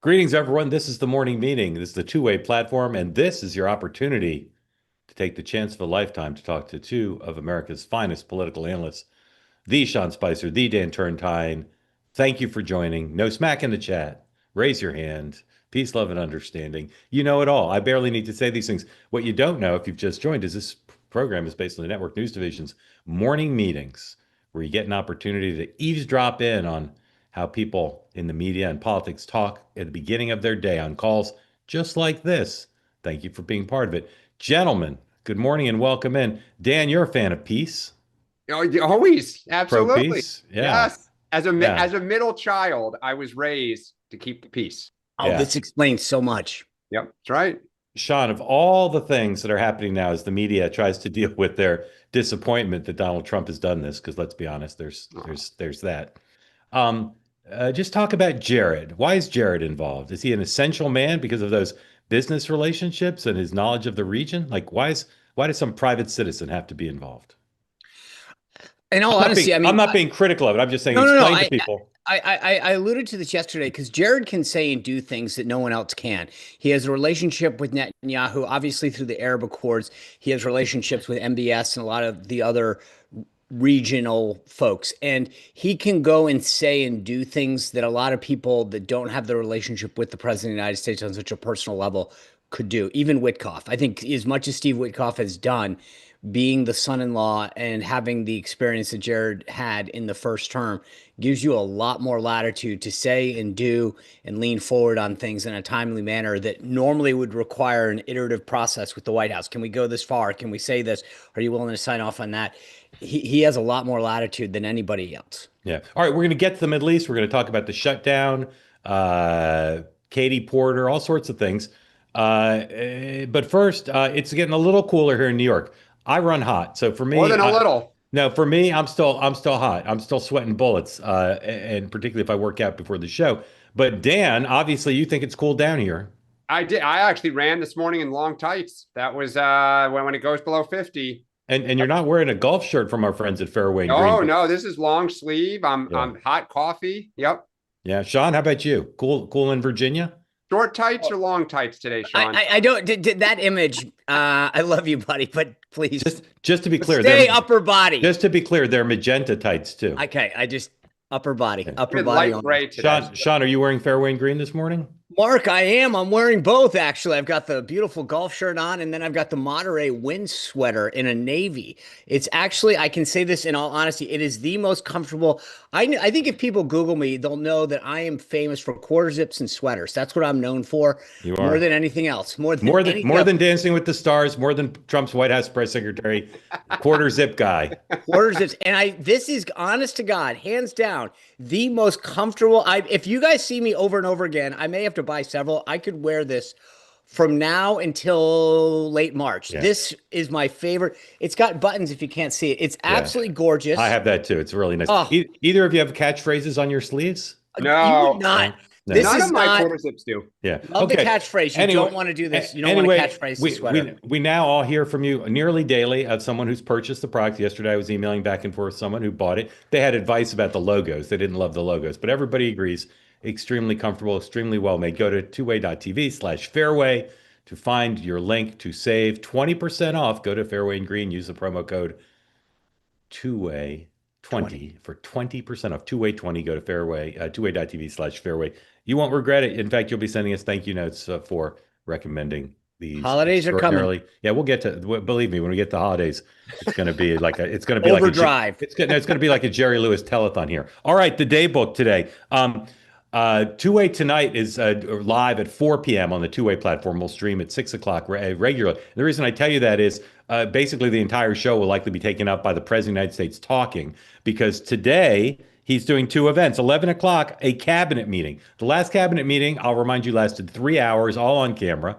Greetings, everyone. This is the morning meeting. This is the two-way platform, and this is your opportunity to take the chance of a lifetime to talk to two of America's finest political analysts, the Sean Spicer, the Dan Turrentine. Thank you for joining. No smack in the chat. Raise your hand. Peace, love, and understanding. You know it all. I barely need to say these things. What you don't know, if you've just joined, is this program is based on the network news division's morning meetings, where you get an opportunity to eavesdrop in on how people in the media and politics talk at the beginning of their day on calls just like this. Thank you for being part of it. Gentlemen, good morning and welcome in. Dan, you're a fan of peace, Oh, always, pro absolutely. peace. Yeah. Yes. As Yeah. a middle child, I was raised to keep the peace. Oh, Yeah. this explains so much. Yep, that's right. Sean, of all the things that are happening now as the media tries to deal with their disappointment that Donald Trump has done this, because let's be honest, there's that. Um, just talk about Jared. Why is Jared involved? Is he an essential man because of those business relationships and his knowledge of the region? Like, why does some private citizen have to be involved? In all honesty, I'm not being critical of it. I'm just saying, no. explain to people. I alluded to this yesterday because Jared can say and do things that no one else can. He has a relationship with Netanyahu, obviously through the Arab Accords. He has relationships with MBS and a lot of the other regional folks. And he can go and say and do things that a lot of people that don't have the relationship with the president of the United States on such a personal level could do. Even Witkoff. I think as much as Steve Witkoff has done, being the son-in-law and having the experience that Jared had in the first term gives you a lot more latitude to say and do and lean forward on things in a timely manner that normally would require an iterative process with the White House. Can we go this far? Can we say this? Are you willing to sign off on that? He has a lot more latitude than anybody else. Yeah. All right. We're going to get to the Middle East. We're going to talk about the shutdown, Katie Porter, all sorts of things. But first, it's getting a little cooler here in New York. I run hot, so for More me, than a little. no, for me, I'm still hot. I'm still sweating bullets, and particularly if I work out before the show. But Dan, obviously, you think it's cooled down here, I did. I actually ran this morning in long tights. That was when it goes below 50. and you're not wearing a golf shirt from our friends at Fairway and Green. Oh no, this is long sleeve. Yeah. I'm hot coffee. Yep. Yeah, Sean, how about you? Cool in Virginia? Short tights or long tights today, Sean? I don't did that image. I love you, buddy, but please Just to be clear, stay upper body. Just to be clear, they're magenta tights too. Okay, I just upper body, Okay. upper With body. light gray today. Sean, are you wearing Fairway and Green this morning? Mark, I am. I'm wearing both, actually. I've got the beautiful golf shirt on, and then I've got the Monterey wind sweater in a navy. It's actually, I can say this in all honesty, it is the most comfortable. I think if people Google me, they'll know that I am famous for quarter zips and sweaters. That's what I'm known for. You are. More than anything else. More than Dancing with the Stars, more than Trump's White House press secretary, quarter zip guy. Quarter zips. And this is honest to God, hands down, the most comfortable. If you guys see me over and over again, I may have to buy several. I could wear this from now until late March. Yeah. This is my favorite. It's got buttons if you can't see it. It's absolutely gorgeous. I have that too. It's really nice. Oh. Either of you have catchphrases on your sleeves? No. You would not. No. This None is of my not. quarter zips do. Yeah. Love the Okay. catchphrase. You Anyway- don't want to do this. You don't Anyway, want to catchphrase the sweater. we now all hear from you nearly daily of someone who's purchased the product. Yesterday, I was emailing back and forth with someone who bought it. They had advice about the logos. They didn't love the logos, but everybody agrees extremely comfortable, extremely well made. Go to tway.tv/fairway to find your link to save 20% off. Go to Fairway and Green, use the promo code two-way 20 for 20% off. Two-way 20. Go to Fairway, tway.tv/fairway. You won't regret it. In fact, you'll be sending us thank you notes for recommending these. Holidays are coming. Yeah, we'll get to. Believe me, when we get to holidays, it's going to be it's going to be Overdrive. it's going to be like a Jerry Lewis telethon here. All right, the day book today. Two-way tonight is live at 4 p.m. on the Two-way platform. We'll stream at 6 o'clock regularly. The reason I tell you that is basically the entire show will likely be taken up by the President of the United States talking, because today he's doing two events. 11 o'clock, a cabinet meeting. The last cabinet meeting, I'll remind you, lasted 3 hours, all on camera.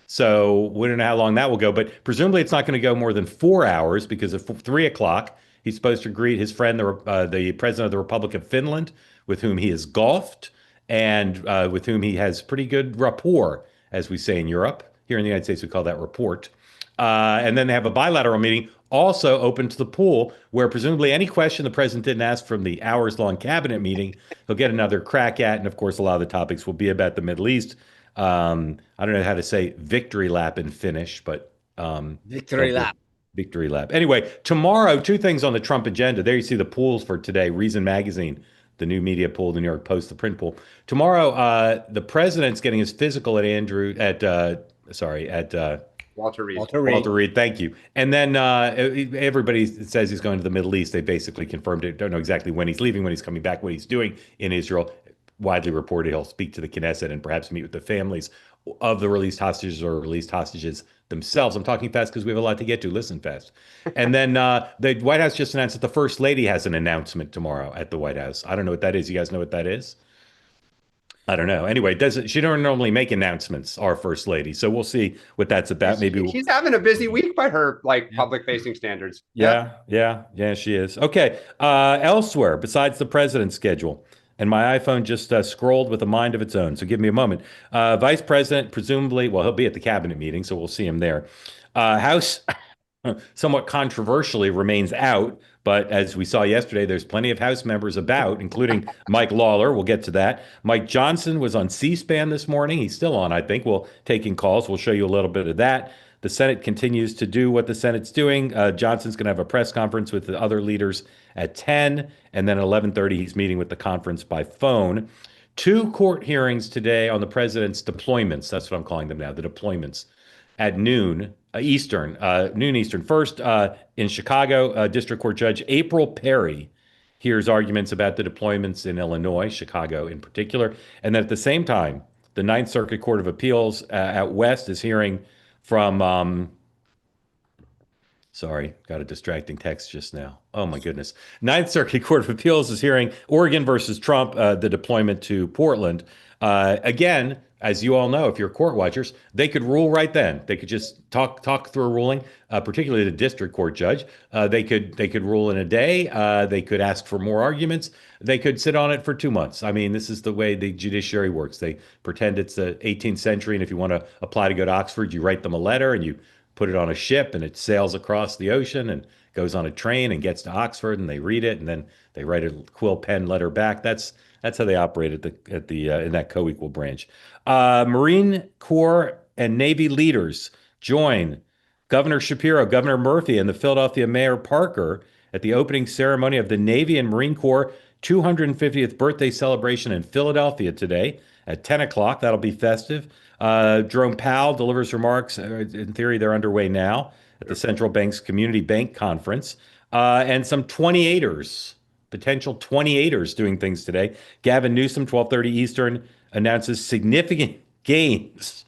So we don't know how long that will go, but presumably it's not going to go more than 4 hours, because at 3 o'clock, he's supposed to greet his friend, the President of the Republic of Finland, with whom he has golfed, and with whom he has pretty good rapport, as we say in Europe. Here in the United States, we call that report. And then they have a bilateral meeting also open to the pool, where presumably any question the president didn't ask from the hours-long cabinet meeting, he'll get another crack at. And of course, a lot of the topics will be about the Middle East. I don't know how to say victory lap in Finnish, but Victory lap. Victory lap. Anyway, tomorrow, two things on the Trump agenda. There you see the pools for today. Reason Magazine, the new media pool, the New York Post, the print pool. Tomorrow, the president's getting his physical at Walter Reed. Walter Reed, thank you. And then everybody says he's going to the Middle East. They basically confirmed it. Don't know exactly when he's leaving, when he's coming back, what he's doing in Israel. Widely reported he'll speak to the Knesset and perhaps meet with the families of the released hostages or released hostages themselves. I'm talking fast because we have a lot to get to. Listen fast. And then the White House just announced that the First Lady has an announcement tomorrow at the White House. I don't know what that is. You guys know what that is? I don't know. Anyway, she don't normally make announcements, our First Lady. So we'll see what that's about. Maybe she's having a busy week by her public facing standards. Yeah, she is. Okay. Elsewhere, besides the president's schedule, and my iPhone just scrolled with a mind of its own. So give me a moment. Vice President, presumably, well, he'll be at the cabinet meeting, so we'll see him there. House, somewhat controversially, remains out. But as we saw yesterday, there's plenty of House members about, including Mike Lawler. We'll get to that. Mike Johnson was on C-SPAN this morning. He's still on, I think. We'll taking calls. We'll show you a little bit of that. The Senate continues to do what the Senate's doing. Johnson's going to have a press conference with the other leaders at 10, and then at 11:30, he's meeting with the conference by phone. Two court hearings today on the president's deployments. That's what I'm calling them now, the deployments, at noon Eastern. First, in Chicago, District Court Judge April Perry hears arguments about the deployments in Illinois, Chicago in particular. And then at the same time, the Ninth Circuit Court of Appeals out west is hearing from, sorry, got a distracting text just now. Oh my goodness. Ninth Circuit Court of Appeals is hearing Oregon versus Trump, the deployment to Portland. Again, as you all know, if you're court watchers, they could rule right then. They could just talk through a ruling, particularly the district court judge. They could rule in a day. They could ask for more arguments. They could sit on it for 2 months. I mean, this is the way the judiciary works. They pretend it's the 18th century, and if you want to apply to go to Oxford, you write them a letter and you put it on a ship, and it sails across the ocean and goes on a train and gets to Oxford, and they read it, and then they write a quill pen letter back. That's how they operate in that co-equal branch. Marine Corps and Navy leaders join Governor Shapiro, Governor Murphy, and the Philadelphia Mayor Parker at the opening ceremony of the Navy and Marine Corps 250th birthday celebration in Philadelphia today at 10 o'clock. That'll be festive. Jerome Powell delivers remarks. In theory, they're underway now at the Central Bank's Community Bank Conference. And some 28ers, potential 28ers doing things today. Gavin Newsom, 12:30 Eastern, announces significant gains.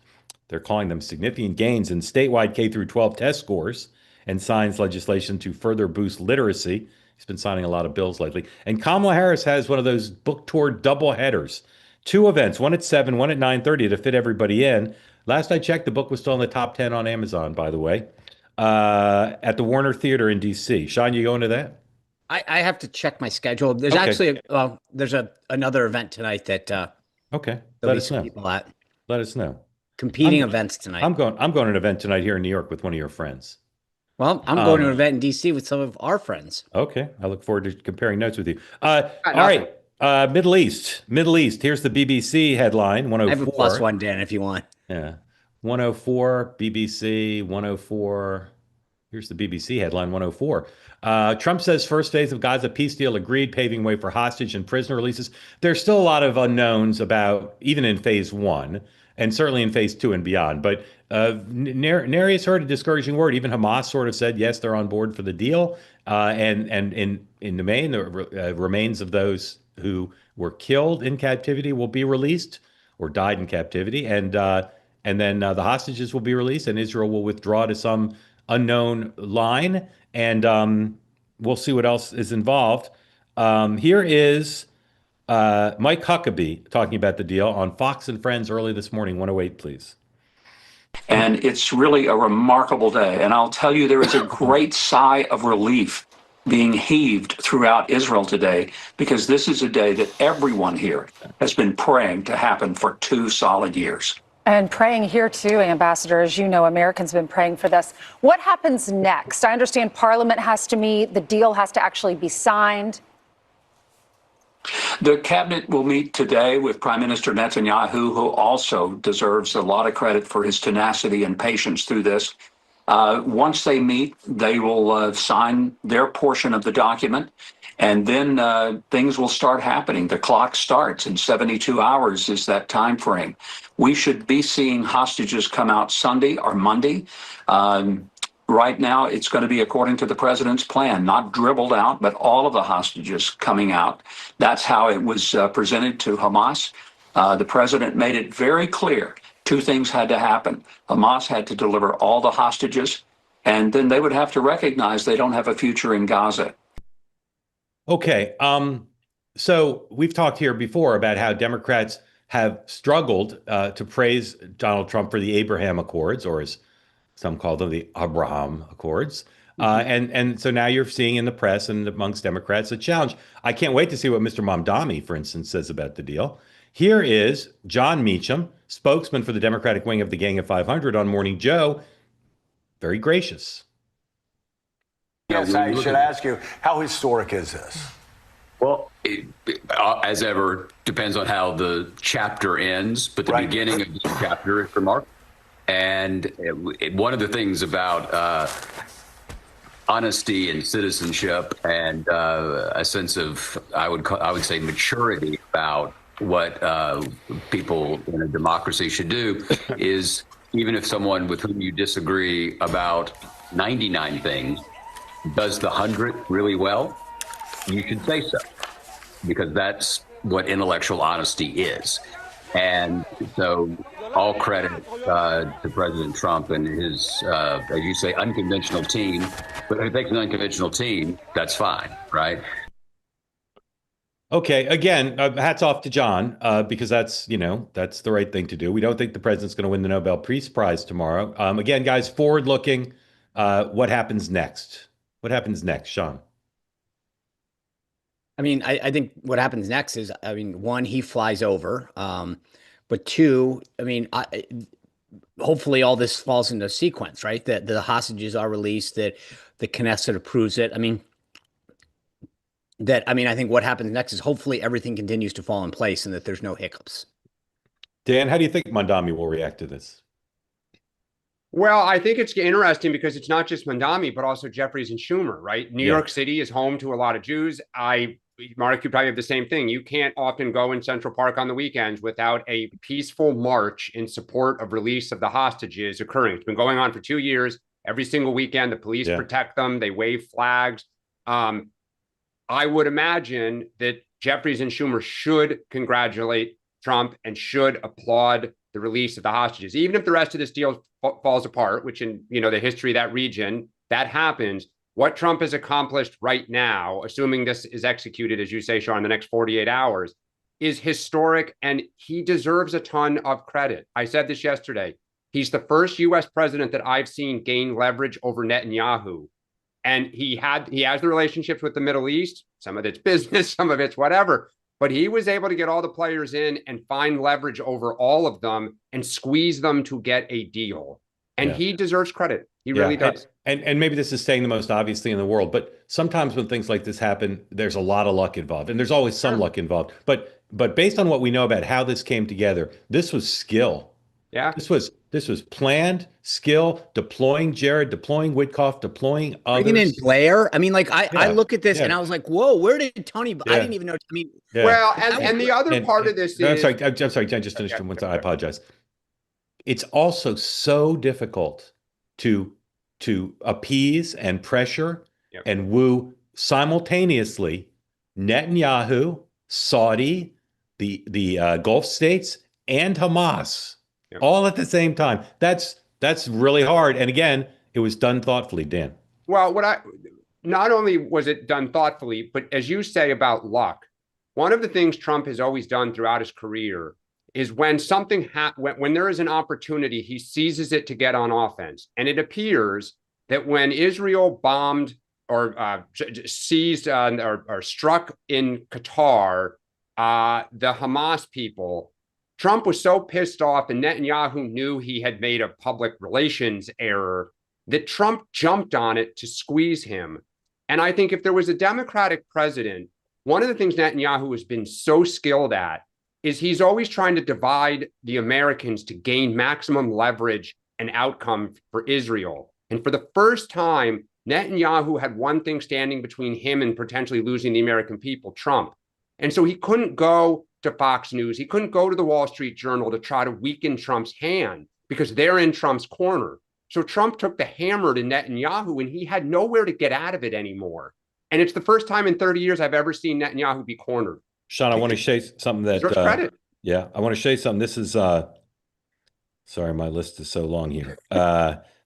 They're calling them significant gains in statewide K through 12 test scores, and signs legislation to further boost literacy. He's been signing a lot of bills lately. And Kamala Harris has one of those book tour double headers. Two events, one at 7, one at 9:30 to fit everybody in. Last I checked, the book was still in the top 10 on Amazon, by the way, at the Warner Theater in D.C. Sean, you going to that? I have to check my schedule. There's Okay. actually there's another event tonight that Okay, there'll let be us some know. people at. Let us know. Competing events tonight. I'm going to an event tonight here in New York with one of your friends. Well, I'm going to an event in DC with some of our friends. Okay, I look forward to comparing notes with you. All right, Middle East. Here's the BBC headline, 104. I have a plus one, Dan, if you want. Yeah, 104, BBC, 104. Here's the BBC headline, 104. Trump says first phase of Gaza peace deal agreed, paving way for hostage and prisoner releases. There's still a lot of unknowns about, even in phase 1, and certainly in phase 2 and beyond. But nary has heard a discouraging word. Even Hamas sort of said, yes, they're on board for the deal. And in the main, the remains of those who were killed in captivity will be released or died in captivity. And then the hostages will be released, and Israel will withdraw to some unknown line. And we'll see what else is involved. Here is Mike Huckabee talking about the deal on Fox and Friends early this morning. 108, please. And it's really a remarkable day. And I'll tell you, there is a great sigh of relief being heaved throughout Israel today, because this is a day that everyone here has been praying to happen for 2 solid years. And praying here too, Ambassador. As you know, Americans have been praying for this. What happens next? I understand Parliament has to meet. The deal has to actually be signed. The cabinet will meet today with Prime Minister Netanyahu, who also deserves a lot of credit for his tenacity and patience through this. Once they meet, they will sign their portion of the document, and then things will start happening. The clock starts in 72 hours is that time frame. We should be seeing hostages come out Sunday or Monday. Right now, it's going to be according to the president's plan, not dribbled out, but all of the hostages coming out. That's how it was presented to Hamas. The president made it very clear. Two things had to happen. Hamas had to deliver all the hostages, and then they would have to recognize they don't have a future in Gaza. Okay. So we've talked here before about how Democrats have struggled to praise Donald Trump for the Abraham Accords, or as some call them, the Abraham Accords. And so now you're seeing in the press and amongst Democrats a challenge. I can't wait to see what Mr. Mamdani, for instance, says about the deal. Here is John Meacham, spokesman for the Democratic wing of the Gang of 500 on Morning Joe. Very gracious. Yes, I should ask you, how historic is this? Well, as ever, depends on how the chapter ends, but the beginning of the chapter is remarkable. And one of the things about honesty and citizenship and a sense of, I would say, maturity about what people in a democracy should do is, even if someone with whom you disagree about 99 things does the 100th really well, you should say so, because that's what intellectual honesty is. And so all credit to President Trump and his, as you say, unconventional team. But if it takes an unconventional team, that's fine, right? Okay, again, hats off to John, because that's the right thing to do. We don't think the president's going to win the Nobel Peace Prize tomorrow. Again, guys, forward looking, what happens next? What happens next, Sean? I mean, I think what happens next is, I mean, one, he flies over. But two, I mean, hopefully all this falls into sequence, right? That the hostages are released, that the Knesset approves it. I think what happens next is hopefully everything continues to fall in place and that there's no hiccups. Dan, how do you think Mamdani will react to this? Well, I think it's interesting because it's not just Mamdani, but also Jeffries and Schumer, right? New York City is home to a lot of Jews. Mark, you probably have the same thing. You can't often go in Central Park on the weekends without a peaceful march in support of release of the hostages occurring. It's been going on for 2 years. Every single weekend, the police protect them. They wave flags. I would imagine that Jeffries and Schumer should congratulate Trump and should applaud the release of the hostages, even if the rest of this deal falls apart, which in the history of that region, that happens. What Trump has accomplished right now, assuming this is executed, as you say, Sean, in the next 48 hours, is historic, and he deserves a ton of credit. I said this yesterday. He's the first U.S. president that I've seen gain leverage over Netanyahu. And he has the relationships with the Middle East. Some of it's business, some of it's whatever. But he was able to get all the players in and find leverage over all of them and squeeze them to get a deal. And he deserves credit. He really does. And maybe this is saying the most obvious thing in the world, but sometimes when things like this happen, there's a lot of luck involved, and there's always some luck involved. But based on what we know about how this came together, this was skill. Yeah. This was planned skill, deploying Jared, deploying Witkoff, deploying others. Bringing in Blair. I mean, like I look at this and I was like, whoa, where did Tony? I didn't even know. I mean, well, and the other part of this is, I'm sorry. I just finished one. I apologize. It's also so difficult to appease and pressure and woo simultaneously Netanyahu, Saudi, the Gulf states, and Hamas. All at the same time. That's really hard. And again, it was done thoughtfully, Dan. Well, not only was it done thoughtfully, but as you say about luck, one of the things Trump has always done throughout his career is when something when there is an opportunity, he seizes it to get on offense. And it appears that when Israel bombed or seized or struck in Qatar, the Hamas people, Trump was so pissed off, and Netanyahu knew he had made a public relations error, that Trump jumped on it to squeeze him. And I think if there was a Democratic president, one of the things Netanyahu has been so skilled at is he's always trying to divide the Americans to gain maximum leverage and outcome for Israel. And for the first time, Netanyahu had one thing standing between him and potentially losing the American people, Trump. And so he couldn't go to Fox News. He couldn't go to the Wall Street Journal to try to weaken Trump's hand because they're in Trump's corner. So Trump took the hammer to Netanyahu, and he had nowhere to get out of it anymore. And it's the first time in 30 years I've ever seen Netanyahu be cornered. Sean, I want to show you something that credit. Yeah, I want to show you something. This is sorry, my list is so long here.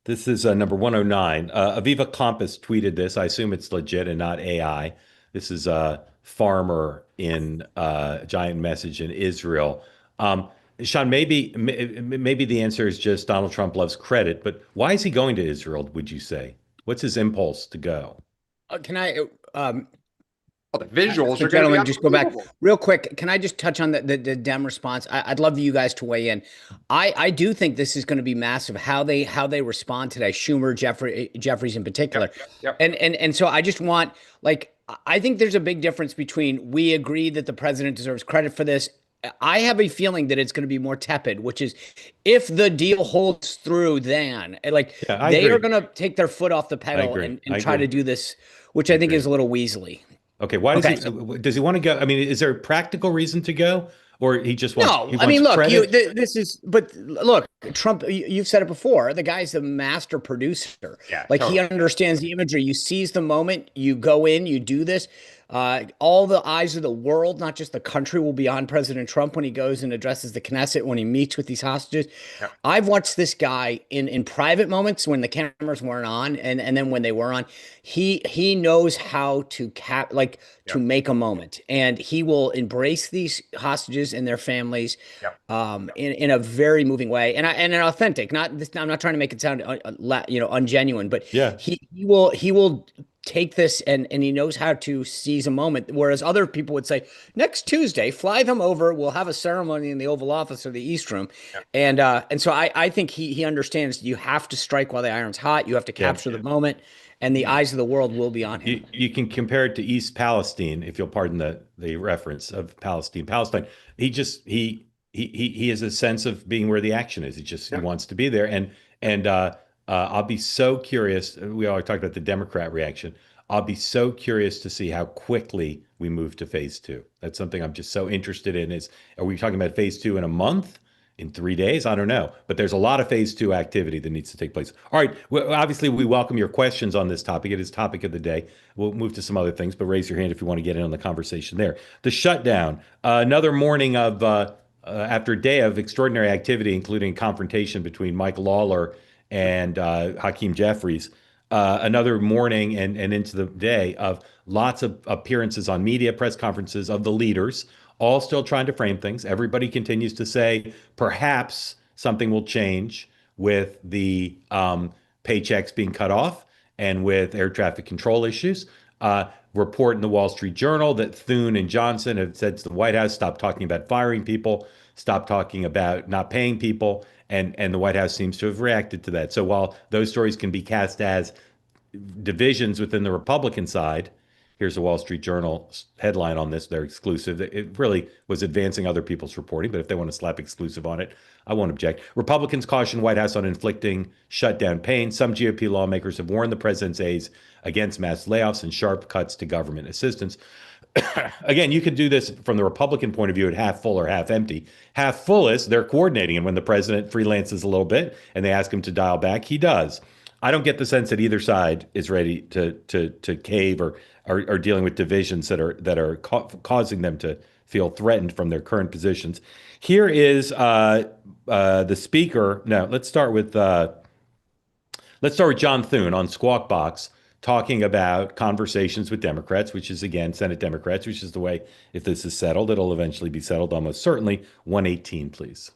This is number 109. Aviva Compass tweeted this. I assume it's legit and not AI. This is a farmer in Giant Message in Israel. Sean, maybe the answer is just Donald Trump loves credit, but why is he going to Israel, would you say? What's his impulse to go? Can I the visuals are gentlemen, going to just go back real quick. Can I just touch on the Dem response? I'd love you guys to weigh in. I do think this is going to be massive, how they respond today. Schumer, Jeffries in particular. Yep. And so I just want, like, I think there's a big difference between we agree that the president deserves credit for this. I have a feeling that it's going to be more tepid, which is if the deal holds through, then they are going to take their foot off the pedal and try to do this, which I think is a little weaselly. Okay. Why does he want to go? I mean, is there a practical reason to go, or he just wants? No, he wants I mean, look, credit? Look, Trump. You've said it before. The guy's the master producer. Yeah, He understands the imagery. You seize the moment. You go in. You do this. All the eyes of the world, not just the country, will be on President Trump when he goes and addresses the Knesset, when he meets with these hostages. Yeah. I've watched this guy in private moments when the cameras weren't on, and then when they were on. He knows how to to make a moment, and he will embrace these hostages and their families in a very moving way and an authentic. I'm not trying to make it sound ungenuine, but he will take this and he knows how to seize a moment, whereas other people would say next Tuesday fly them over, we'll have a ceremony in the Oval Office or the East Room. And so I think he understands you have to strike while the iron's hot. You have to capture the moment, and the eyes of the world will be on him. You can compare it to East Palestine, if you'll pardon the reference of Palestine. He has a sense of being where the action is. He wants to be there. And I'll be so curious. We already talked about the Democrat reaction. I'll be so curious to see how quickly we move to phase 2. That's something I'm just so interested in. Are we talking about phase 2 in a month? In 3 days? I don't know. But there's a lot of phase 2 activity that needs to take place. All right. Well, obviously, we welcome your questions on this topic. It is topic of the day. We'll move to some other things, but raise your hand if you want to get in on the conversation there. The shutdown. Another morning of after a day of extraordinary activity, including confrontation between Mike Lawler and Hakeem Jeffries. Another morning and into the day of lots of appearances on media, press conferences of the leaders, all still trying to frame things. Everybody continues to say perhaps something will change with the paychecks being cut off and with air traffic control issues. Report in the Wall Street Journal that Thune and Johnson have said to the White House, stop talking about firing people, stop talking about not paying people. And the White House seems to have reacted to that. So while those stories can be cast as divisions within the Republican side, here's the Wall Street Journal headline on this. They're exclusive. It really was advancing other people's reporting, but if they want to slap exclusive on it, I won't object. Republicans caution White House on inflicting shutdown pain. Some GOP lawmakers have warned the president's aides against mass layoffs and sharp cuts to government assistance. Again, you could do this from the Republican point of view at half full or half empty. Half full is they're coordinating, and when the president freelances a little bit and they ask him to dial back, he does. I don't get the sense that either side is ready to cave or are dealing with divisions that are causing them to feel threatened from their current positions. Here is the speaker. No, let's start with John Thune on Squawk Box, talking about conversations with Democrats, which is, again, Senate Democrats, which is the way, if this is settled, it'll eventually be settled almost certainly. 118, please.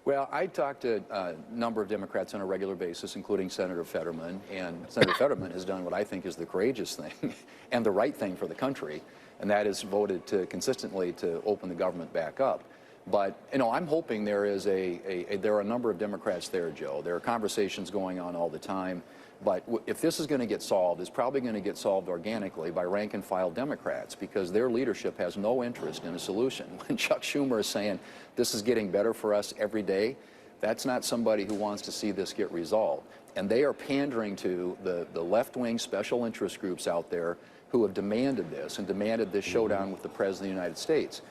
Well, I talk to a number of Democrats on a regular basis, including Senator Fetterman, and Senator Fetterman has done what I think is the courageous thing and the right thing for the country, and that is voted consistently to open the government back up. But, you know, I'm hoping there is there are a number of Democrats there, Joe. There are conversations going on all the time. But if this is going to get solved, it's probably going to get solved organically by rank and file Democrats, because their leadership has no interest in a solution. When Chuck Schumer is saying this is getting better for us every day, that's not somebody who wants to see this get resolved. And they are pandering to the left-wing special interest groups out there who have demanded this and demanded this showdown with the President of the United States.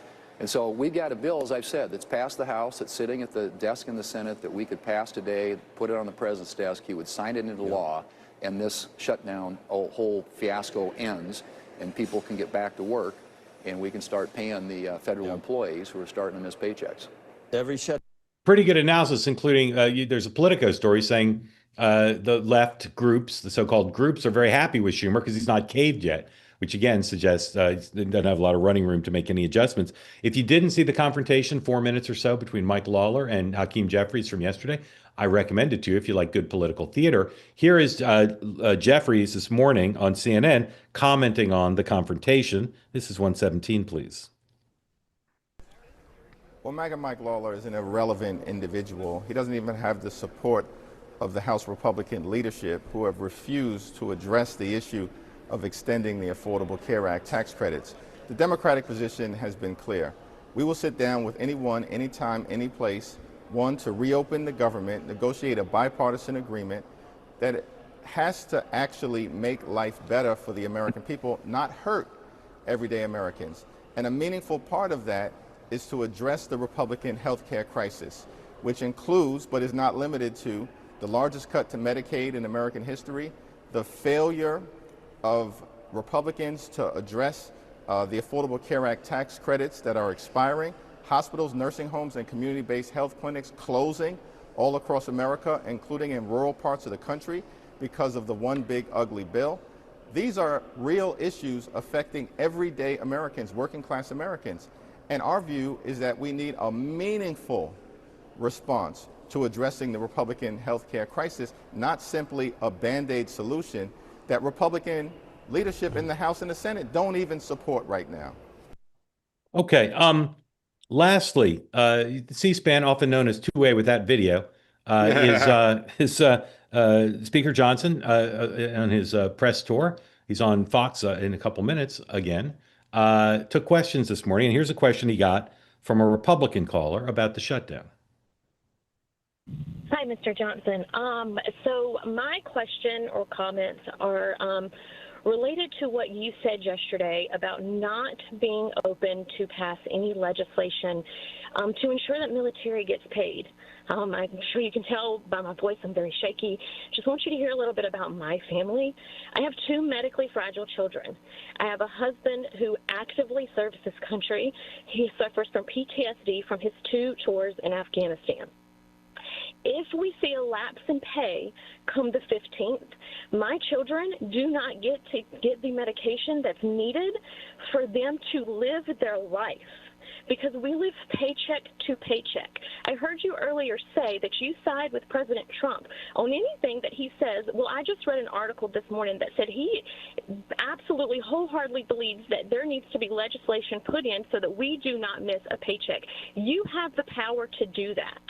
And so we've got a bill, as I've said, that's passed the House, that's sitting at the desk in the Senate that we could pass today, put it on the President's desk, he would sign it into law, and this shutdown whole fiasco ends, and people can get back to work, and we can start paying the federal employees who are starting to miss paychecks. Pretty good analysis, including there's a Politico story saying the left groups, the so-called groups, are very happy with Schumer because he's not caved yet, which again suggests he doesn't have a lot of running room to make any adjustments. If you didn't see the confrontation, 4 minutes or so, between Mike Lawler and Hakeem Jeffries from yesterday, I recommend it to you if you like good political theater. Here is Jeffries this morning on CNN commenting on the confrontation. This is 117, please. Well, MAGA Mike Lawler is an irrelevant individual. He doesn't even have the support of the House Republican leadership, who have refused to address the issue of extending the Affordable Care Act tax credits. The Democratic position has been clear. We will sit down with anyone, anytime, any place, one, to reopen the government, negotiate a bipartisan agreement that has to actually make life better for the American people, not hurt everyday Americans. And a meaningful part of that is to address the Republican health care crisis, which includes, but is not limited to, the largest cut to Medicaid in American history, the failure of Republicans to address the Affordable Care Act tax credits that are expiring, hospitals, nursing homes, and community-based health clinics closing all across America, including in rural parts of the country, because of the one big ugly bill. These are real issues affecting everyday Americans, working class Americans. And our view is that we need a meaningful response to addressing the Republican health care crisis, not simply a Band-Aid solution that Republican leadership in the House and the Senate don't even support right now. Okay. Lastly, C-SPAN, often known as two-way with that video, is Speaker Johnson on his press tour. He's on Fox in a couple minutes again. Took questions this morning, and here's a question he got from a Republican caller about the shutdown. Hi, Mr. Johnson. So my question or comments are related to what you said yesterday about not being open to pass any legislation to ensure that military gets paid. I'm sure you can tell by my voice I'm very shaky. Just want you to hear a little bit about my family. I have two medically fragile children. I have a husband who actively serves this country. He suffers from PTSD from his 2 tours in Afghanistan. If we see a lapse in pay come the 15th, my children do not get to get the medication that's needed for them to live their life, because we live paycheck to paycheck. I heard you earlier say that you side with President Trump on anything that he says. Well, I just read an article this morning that said he absolutely wholeheartedly believes that there needs to be legislation put in so that we do not miss a paycheck. You have the power to do that.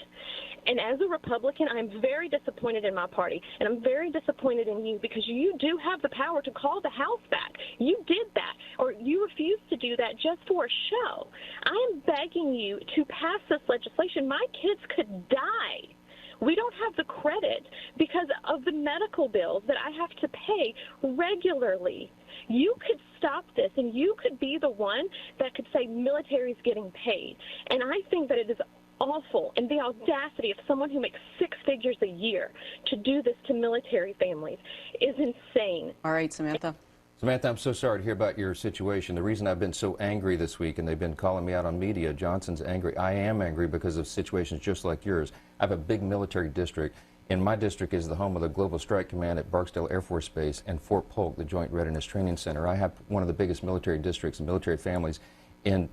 And as a Republican, I'm very disappointed in my party, and I'm very disappointed in you, because you do have the power to call the House back. You did that, or you refused to do that just for a show. I am begging you to pass this legislation. My kids could die. We don't have the credit because of the medical bills that I have to pay regularly. You could stop this, and you could be the one that could say military is getting paid. And I think that it is awful, and the audacity of someone who makes 6 figures a year to do this to military families is insane. All right, Samantha. Samantha, I'm so sorry to hear about your situation. The reason I've been so angry this week, and they've been calling me out on media, Johnson's angry. I am angry because of situations just like yours. I have a big military district, and my district is the home of the Global Strike Command at Barksdale Air Force Base and Fort Polk, the Joint Readiness Training Center. I have one of the biggest military districts and military families in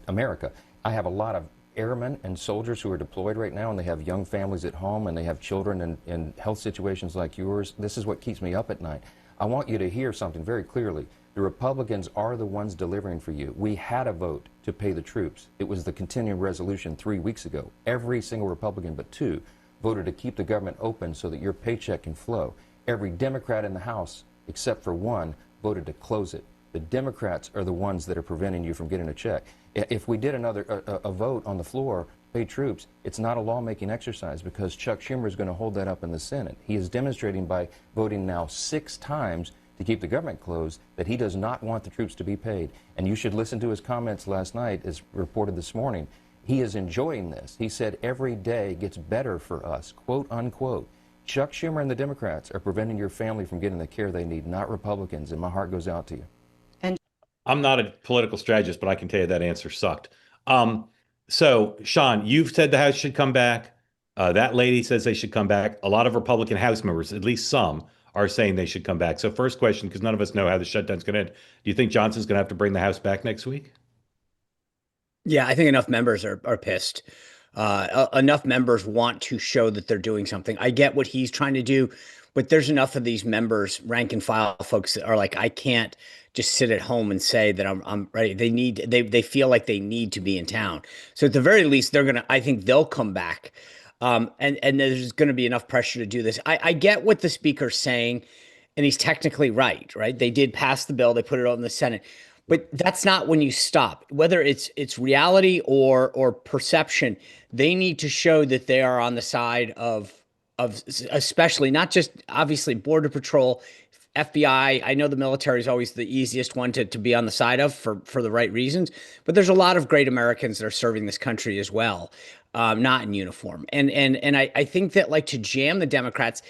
America. I have a lot of airmen and soldiers who are deployed right now, and they have young families at home, and they have children in health situations like yours. This is what keeps me up at night. I want you to hear something very clearly. The Republicans are the ones delivering for you. We had a vote to pay the troops. It was the continuing resolution 3 weeks ago. Every single Republican but 2 voted to keep the government open so that your paycheck can flow. Every Democrat in the House, except for 1, voted to close it. The Democrats are the ones that are preventing you from getting a check. If we did a vote on the floor, pay troops, it's not a lawmaking exercise because Chuck Schumer is going to hold that up in the Senate. He is demonstrating by voting now 6 times to keep the government closed that he does not want the troops to be paid. And you should listen to his comments last night, as reported this morning. He is enjoying this. He said every day gets better for us, quote unquote. Chuck Schumer and the Democrats are preventing your family from getting the care they need, not Republicans, and my heart goes out to you. I'm not a political strategist, but I can tell you that answer sucked. So, Sean, you've said the House should come back. That lady says they should come back. A lot of Republican House members, at least some, are saying they should come back. So first question, because none of us know how the shutdown's going to end. Do you think Johnson's going to have to bring the House back next week? Yeah, I think enough members are pissed. Enough members want to show that they're doing something. I get what he's trying to do, but there's enough of these members, rank and file folks, that are like, I can't just sit at home and say that I'm ready. They feel like they need to be in town. So at the very least, I think they'll come back. And there's going to be enough pressure to do this. I get what the speaker's saying, and he's technically right? They did pass the bill. They put it on the Senate. But that's not when you stop. Whether it's reality or perception, they need to show that they are on the side of especially not just obviously Border Patrol, FBI. I know the military is always the easiest one to be on the side of for the right reasons, but there's a lot of great Americans that are serving this country as well, not in uniform. And I think that, like, to jam the Democrats,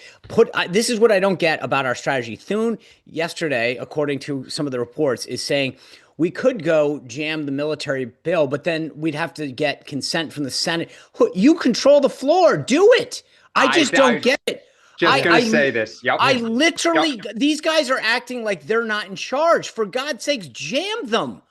this is what I don't get about our strategy. Thune yesterday, according to some of the reports, is saying we could go jam the military bill, but then we'd have to get consent from the Senate. You control the floor. Do it. I just don't get it. Just going to say this. Yep. I literally, these guys are acting like they're not in charge. For God's sakes, jam them.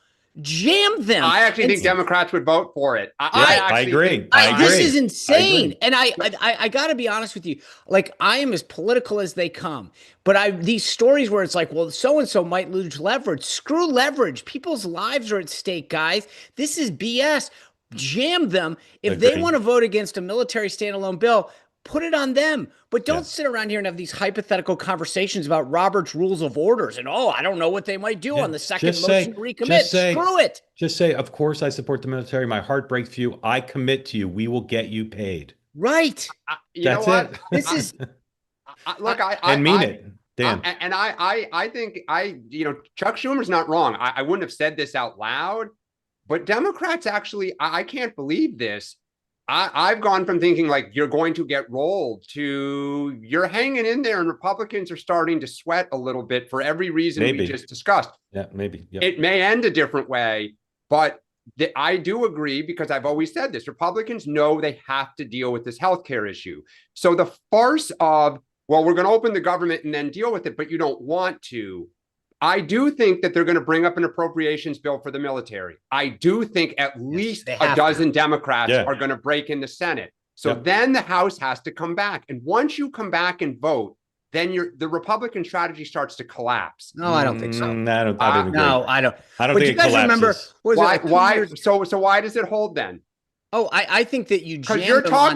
Jam them. I actually think Democrats would vote for it. I agree. This is insane. And I got to be honest with you. Like, I am as political as they come. But these stories where it's like, well, so-and-so might lose leverage. Screw leverage. People's lives are at stake, guys. This is BS. Jam them. If they want to vote against a military standalone bill, put it on them. But don't sit around here and have these hypothetical conversations about Robert's Rules of Orders and, I don't know what they might do on the second motion to recommit. Screw it. Just say, of course I support the military. My heart breaks for you. I commit to you. We will get you paid. Right. That's it. This is look, I mean it. Dan. I think Chuck Schumer's not wrong. I wouldn't have said this out loud, but Democrats actually, I can't believe this. I've gone from thinking like you're going to get rolled to you're hanging in there, and Republicans are starting to sweat a little bit for every reason we just discussed. Yeah, maybe. Yep. It may end a different way, but I do agree, because I've always said this. Republicans know they have to deal with this healthcare issue. So the farce of, well, we're going to open the government and then deal with it, but you don't want to. I do think that they're going to bring up an appropriations bill for the military. I do think at least a dozen Democrats are going to break in the Senate. So then the House has to come back. And once you come back and vote, then the Republican strategy starts to collapse. No, I don't think so. I don't agree. No, I don't. I don't but think you guys it collapses. Remember, why? So why does it hold then? Oh, I think that you jam because your them on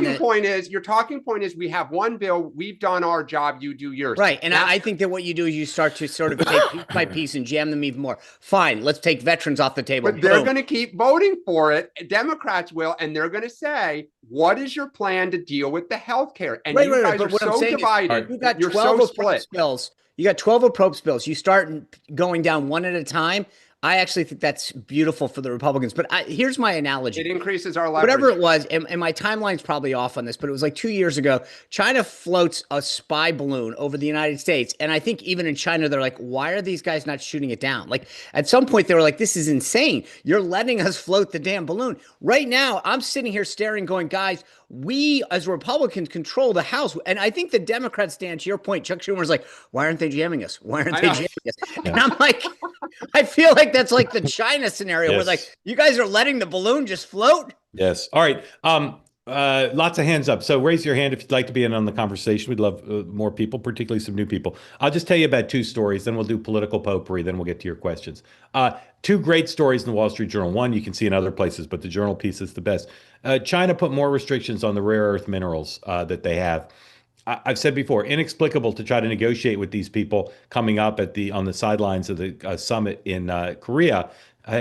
talking point is we have one bill, we've done our job, you do yours. Right. And I think that what you do is you start to sort of take piece by piece and jam them even more. Fine, let's take veterans off the table. But they're going to keep voting for it. Democrats will, and they're going to say, what is your plan to deal with the health care? And you guys are so divided. You got You're 12 so split. bills. You got 12 approach bills. You start going down one at a time. I actually think that's beautiful for the Republicans. But here's my analogy. It increases our leverage. Whatever it was, and my timeline's probably off on this, but it was like 2 years ago, China floats a spy balloon over the United States. And I think even in China, they're like, why are these guys not shooting it down? Like, at some point, they were like, this is insane. You're letting us float the damn balloon. Right now, I'm sitting here staring going, guys, we as Republicans control the House. And I think the Democrats stand to your point. Chuck Schumer's like, why aren't they jamming us? Why aren't they jamming us? Yeah. And I'm like, I feel like that's like the China scenario where like, you guys are letting the balloon just float. Yes. All right. Lots of hands up. So raise your hand if you'd like to be in on the conversation. We'd love more people, particularly some new people. I'll just tell you about two stories, then we'll do political potpourri, then we'll get to your questions. Two great stories in the Wall Street Journal. One you can see in other places, but the Journal piece is the best. China put more restrictions on the rare earth minerals that they have. I've said before, inexplicable to try to negotiate with these people coming up on the sidelines of the summit in Korea.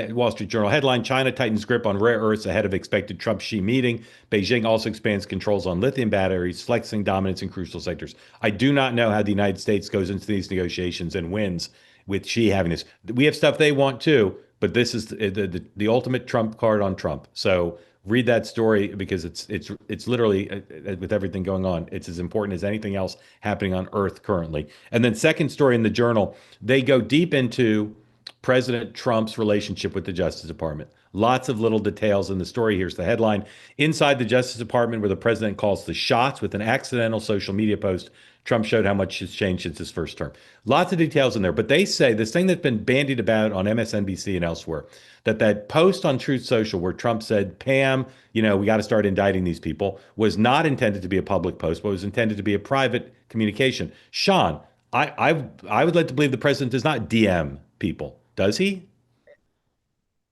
Wall Street Journal headline: China tightens grip on rare earths ahead of expected Trump-Xi meeting. Beijing also expands controls on lithium batteries, flexing dominance in crucial sectors. I do not know how the United States goes into these negotiations and wins with Xi having this. We have stuff they want too, but this is the ultimate Trump card on Trump. So read that story because it's literally with everything going on, it's as important as anything else happening on Earth currently. And then second story in the Journal, they go deep into President Trump's relationship with the Justice Department. Lots of little details in the story. Here's the headline: Inside the Justice Department, where the president calls the shots with an accidental social media post, Trump showed how much has changed since his first term. Lots of details in there. But they say this thing that's been bandied about on MSNBC and elsewhere, that post on Truth Social where Trump said, Pam, we got to start indicting these people, was not intended to be a public post, but was intended to be a private communication. Sean, I would like to believe the president does not DM people. Does he?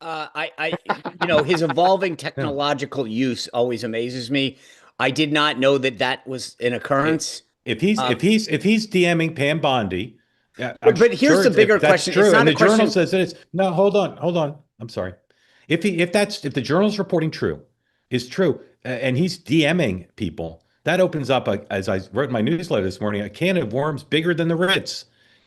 His evolving technological use always amazes me. I did not know that was an occurrence. If he's DMing Pam Bondi, but here's the bigger question. True, it's not and the question. Journal says it is. No, hold on. I'm sorry. If the Journal's reporting is true, and he's DMing people, that opens up, as I wrote in my newsletter this morning, a can of worms bigger than the Ritz.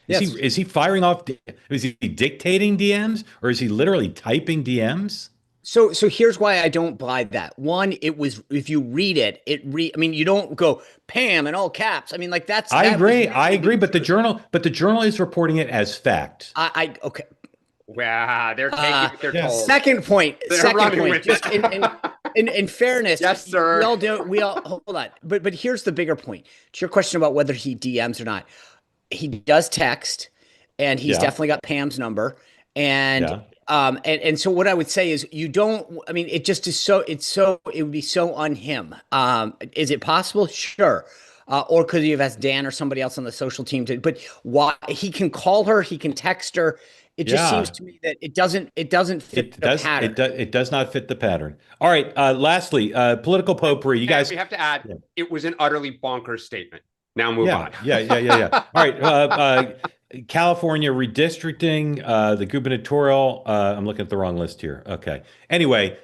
Is he firing off? Is he dictating DMs, or is he literally typing DMs? So here's why I don't buy that. One, if you read it, you don't go Pam in all caps. I mean, like that's. I agree, but the Journal is reporting it as fact. Okay. Wow, they're taking what they're told. Second point. Just in fairness, yes, sir. We all hold on. But here's the bigger point. To your question about whether he DMs or not. He does text, and he's definitely got Pam's number. And so what I would say is it just is it would be so on him. Is it possible? Sure. Or could you have asked Dan or somebody else on the social team but why he can call her, he can text her. It just seems to me that it doesn't fit the pattern. It does not fit the pattern. All right. Lastly, political potpourri. You guys, we have to add, it was an utterly bonkers statement. Now move on. Yeah. All right. California redistricting, the gubernatorial. I'm looking at the wrong list here. Okay. Anyway,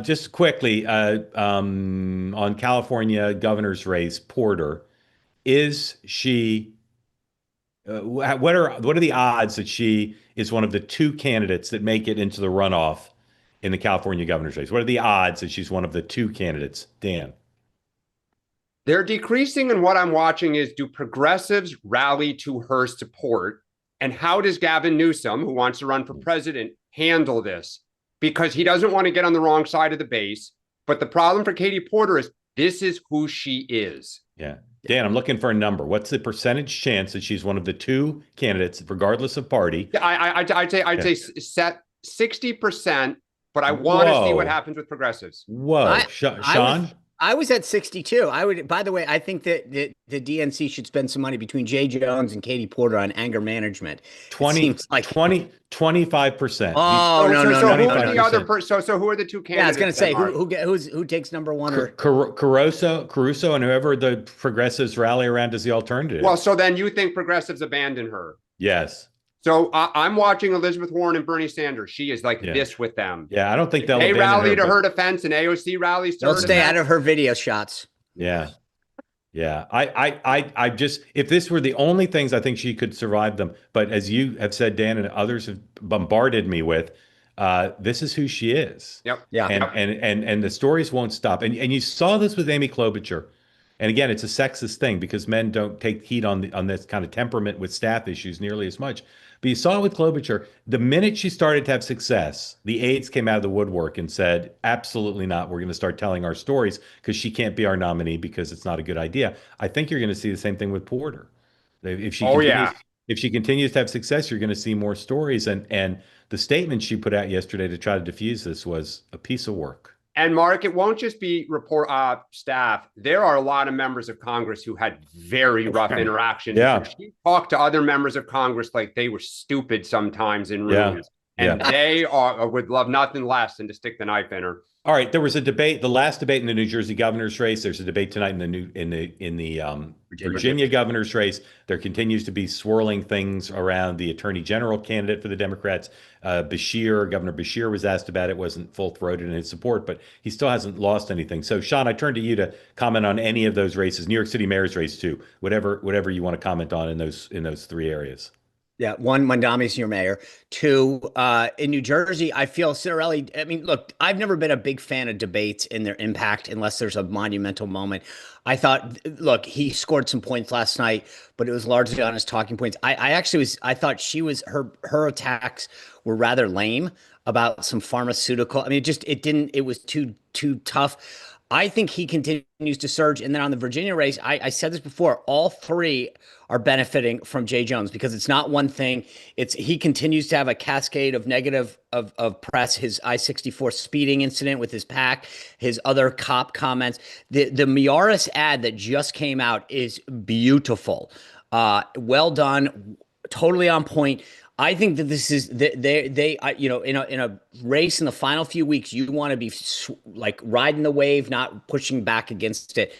just quickly on California governor's race, Porter, is she? What are the odds that she is one of the two candidates that make it into the runoff in the California governor's race? What are the odds that she's one of the two candidates, Dan? They're decreasing, and what I'm watching is, do progressives rally to her support? And how does Gavin Newsom, who wants to run for president, handle this? Because he doesn't want to get on the wrong side of the base. But the problem for Katie Porter is this is who she is. Yeah. Dan, I'm looking for a number. What's the percentage chance that she's one of the two candidates, regardless of party? I'd say set 60%, but I want to see what happens with progressives. Whoa. Sean? I was at 62. By the way, I think that the DNC should spend some money between Jay Jones and Katie Porter on anger management. 25%. Oh, no. So who are the two candidates? Yeah, I was going to say, who takes number one? Caruso, and whoever the progressives rally around as the alternative. Well, so then you think progressives abandon her? Yes. So I'm watching Elizabeth Warren and Bernie Sanders. She is like this with them. Yeah, I don't think they rally to her defense, and AOC rallies to her defense. They'll stay out of her video shots. Yeah. I just, if this were the only things, I think she could survive them. But as you have said, Dan, and others have bombarded me with, this is who she is. Yep. Yeah. And the stories won't stop. And you saw this with Amy Klobuchar. And again, it's a sexist thing because men don't take heat on this kind of temperament with staff issues nearly as much. But you saw it with Klobuchar, the minute she started to have success, the aides came out of the woodwork and said, absolutely not. We're going to start telling our stories because she can't be our nominee because it's not a good idea. I think you're going to see the same thing with Porter. If she continues to have success, you're going to see more stories. And the statement she put out yesterday to try to diffuse this was a piece of work. And Mark, it won't just be report staff. There are a lot of members of Congress who had very rough interactions. Yeah. She talked to other members of Congress like they were stupid sometimes in rooms. And they would love nothing less than to stick the knife in her. All right, there was a debate, the last debate in the New Jersey governor's race. There's a debate tonight in the Virginia governor's race. There continues to be swirling things around the attorney general candidate for the Democrats. Governor Bashir was asked about it, wasn't full-throated in his support, but he still hasn't lost anything. So, Sean, I turn to you to comment on any of those races. New York City mayor's race too. Whatever you want to comment on in those three areas. Yeah, one, Mondami's your mayor. Two, in New Jersey, I feel Citarelli. I mean, look, I've never been a big fan of debates and their impact unless there's a monumental moment. I thought, look, he scored some points last night, but it was largely on his talking points. I thought her attacks were rather lame about some pharmaceutical. I mean, it was too tough. I think he continues to surge. And then on the Virginia race, I said this before, all three are benefiting from Jay Jones because it's not one thing. He continues to have a cascade of negative of press, his I-64 speeding incident with his pack, his other cop comments. The Miaris ad that just came out is beautiful. Well done, totally on point. I think that this is in a race in the final few weeks, you want to be like riding the wave, not pushing back against it.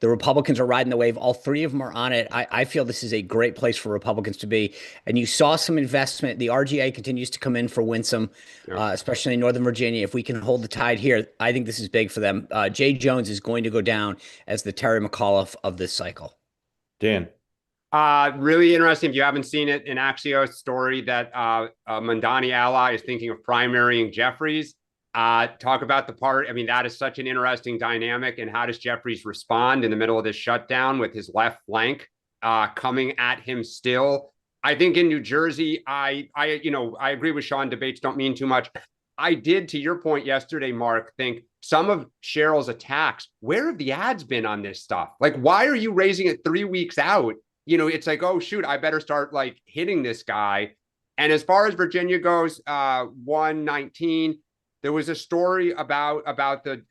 The Republicans are riding the wave. All three of them are on it. I feel this is a great place for Republicans to be. And you saw some investment. The RGA continues to come in for Winsome, especially in Northern Virginia. If we can hold the tide here, I think this is big for them. Jay Jones is going to go down as the Terry McAuliffe of this cycle. Dan. Really interesting. If you haven't seen it, in Axios story that Mondani ally is thinking of primarying Jeffries. Talk about the part. I mean, that is such an interesting dynamic. And how does Jeffries respond in the middle of this shutdown with his left flank coming at him still? I think in New Jersey, I agree with Sean. Debates don't mean too much. I did, to your point yesterday, Mark, think some of Cheryl's attacks, where have the ads been on this stuff? Like, why are you raising it 3 weeks out? It's like, oh, shoot, I better start like hitting this guy. And as far as Virginia goes, 119, there was a story about the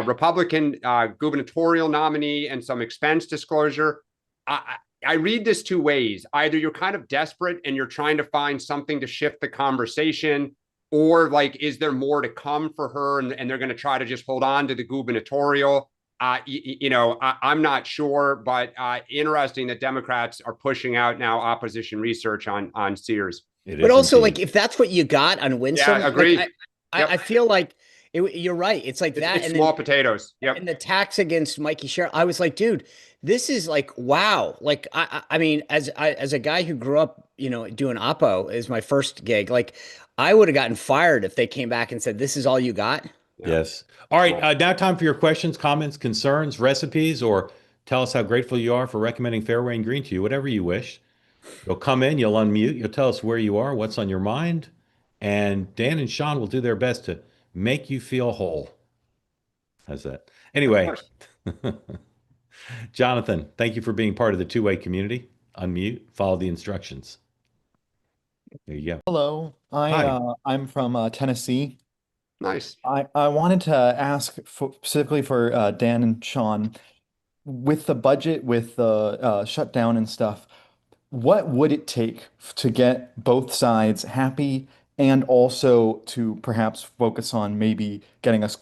Republican gubernatorial nominee and some expense disclosure. I read this two ways. Either you're kind of desperate and you're trying to find something to shift the conversation, or like, is there more to come for her and they're going to try to just hold on to the gubernatorial? I'm not sure, but interesting that Democrats are pushing out now opposition research on Sears. But also, like, if that's what you got on Winston, yeah, agreed. Like, I feel like you're right. It's like that. It's small potatoes. Yep. And the tax against Mikey Sherrill, I was like, dude, this is like, wow. Like, I mean, as a guy who grew up, doing Oppo is my first gig. Like, I would have gotten fired if they came back and said, this is all you got. Yes. All right. Now time for your questions, comments, concerns, recipes, or tell us how grateful you are for recommending Fairway and Green to you, whatever you wish. You'll come in, you'll unmute, you'll tell us where you are, what's on your mind, and Dan and Sean will do their best to make you feel whole. How's that? Anyway, Jonathan, thank you for being part of the two-way community. Unmute, follow the instructions. There you go. Hello. I'm from Tennessee. Nice. I wanted to ask specifically for Dan and Sean, with the budget, with the shutdown and stuff, what would it take to get both sides happy and also to perhaps focus on maybe getting us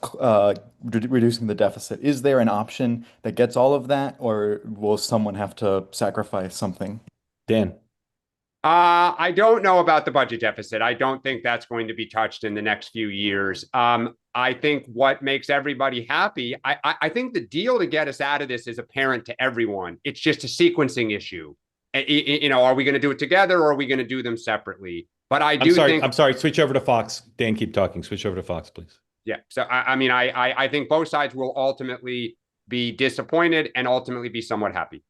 reducing the deficit? Is there an option that gets all of that, or will someone have to sacrifice something? Dan. I don't know about the budget deficit. I don't think that's going to be touched in the next few years. I think what makes everybody happy, I think the deal to get us out of this is apparent to everyone. It's just a sequencing issue. Are we going to do it together or are we going to do them separately? But I'm sorry. Switch over to Fox. Dan, keep talking. Switch over to Fox, please. Yeah. So, I think both sides will ultimately be disappointed and ultimately be somewhat happy.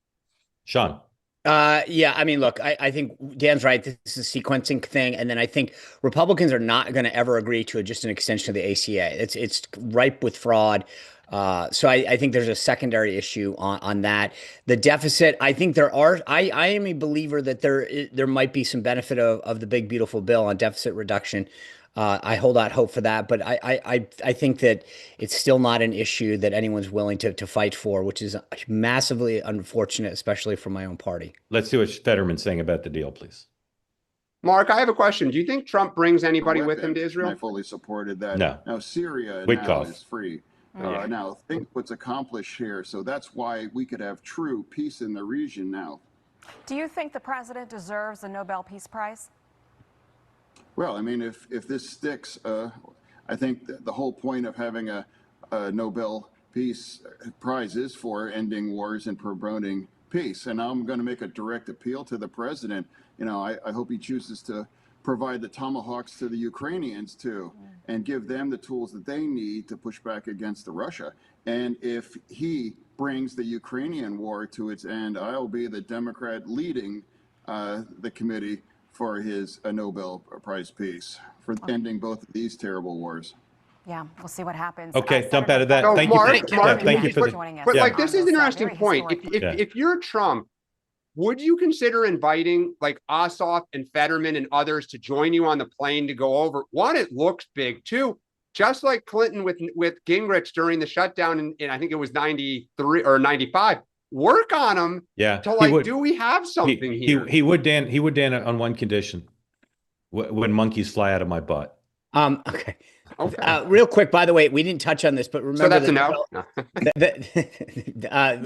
Sean. Yeah, I mean, look, I think Dan's right. This is a sequencing thing. And then I think Republicans are not going to ever agree to just an extension of the ACA. It's ripe with fraud. So I think there's a secondary issue on that. The deficit, I think I am a believer that there might be some benefit of the big, beautiful bill on deficit reduction. I hold out hope for that, but I think that it's still not an issue that anyone's willing to fight for, which is massively unfortunate, especially for my own party. Let's see what Fetterman's saying about the deal, please. Mark, I have a question. Do you think Trump brings anybody with him to Israel? I fully supported that. No. Now Syria Witkoff. now is free. Now think what's accomplished here. So that's why we could have true peace in the region now. Do you think the president deserves a Nobel Peace Prize? Well, I mean, if this sticks, I think the whole point of having a Nobel Peace Prize is for ending wars and promoting peace. And I'm going to make a direct appeal to the president. You know, I hope he chooses to provide the tomahawks to the Ukrainians too, and give them the tools that they need to push back against the Russia. And if he brings the Ukrainian war to its end, I'll be the Democrat leading the committee for his Nobel Prize Peace for ending both of these terrible wars. Yeah, we'll see what happens. Okay, dump out of that. No, Thank Mark, you for, Mark, thank you for the, joining us. But yeah. like, this is an interesting Very point. historic. If you're Trump, would you consider inviting like Ossoff and Fetterman and others to join you on the plane to go over? One, it looks big. Two, just like Clinton with Gingrich during the shutdown in I think it was 93 or 95. Work on them. Yeah, To he like, would. do we have something here? He would, Dan. He would, Dan, on one condition: when monkeys fly out of my butt. Okay. Real quick, by the way, we didn't touch on this, but remember So that's a Nobel, no.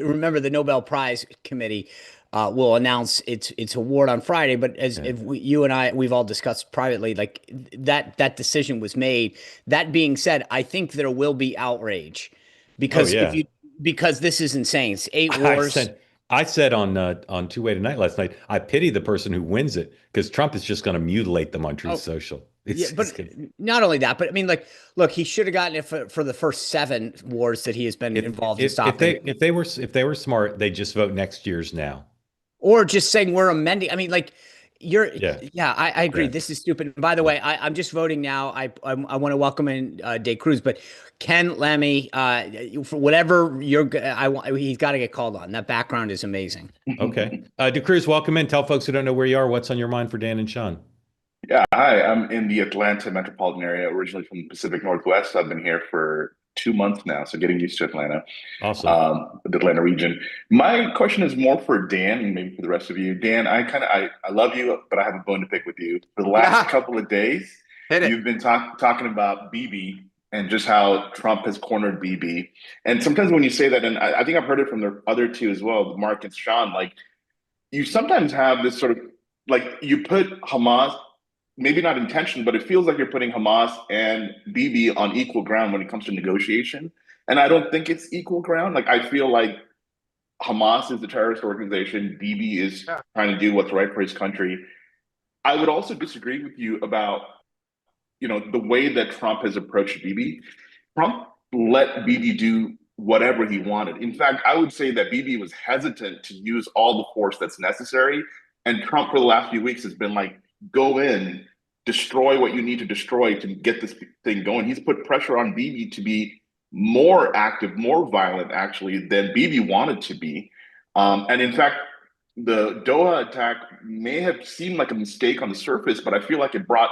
remember the Nobel Prize Committee will announce its award on Friday. But as if you and I, we've all discussed privately, like that decision was made. That being said, I think there will be outrage because because this is insane. It's 8 wars. I said on Two Way Tonight last night, I pity the person who wins it because Trump is just going to mutilate them on Truth Social. But not only that, but I mean, like, look, he should have gotten it for the first 7 wars that he has been involved in stopping. If they were smart, they just vote next year's now, or just saying we're amending. I mean, like, I agree. Yeah. This is stupid. And by the way, I'm just voting now. I want to welcome in Dave Cruz, but Ken Lemmy, for whatever he's got to get called on. That background is amazing. Okay, De Cruz, welcome in. Tell folks who don't know where you are, what's on your mind for Dan and Sean. Yeah, hi. I'm in the Atlanta metropolitan area, originally from the Pacific Northwest. I've been here for 2 months now, so getting used to Atlanta. Awesome. The Atlanta region. My question is more for Dan and maybe for the rest of you. Dan, I love you, but I have a bone to pick with you. For the last couple of days, you've been talking about Bibi and just how Trump has cornered Bibi. And sometimes when you say that, and I think I've heard it from the other two as well, Mark and Sean, like you sometimes have this sort of, like you put Hamas, maybe not intentionally, but it feels like you're putting Hamas and Bibi on equal ground when it comes to negotiation. And I don't think it's equal ground. Like, I feel like Hamas is the terrorist organization. Bibi is trying to do what's right for his country. I would also disagree with you about, the way that Trump has approached Bibi. Trump let Bibi do whatever he wanted. In fact, I would say that Bibi was hesitant to use all the force that's necessary. And Trump for the last few weeks has been like, go in, destroy what you need to destroy to get this thing going. He's put pressure on Bibi to be more active, more violent, actually, than Bibi wanted to be. And in fact, the Doha attack may have seemed like a mistake on the surface, but I feel like it brought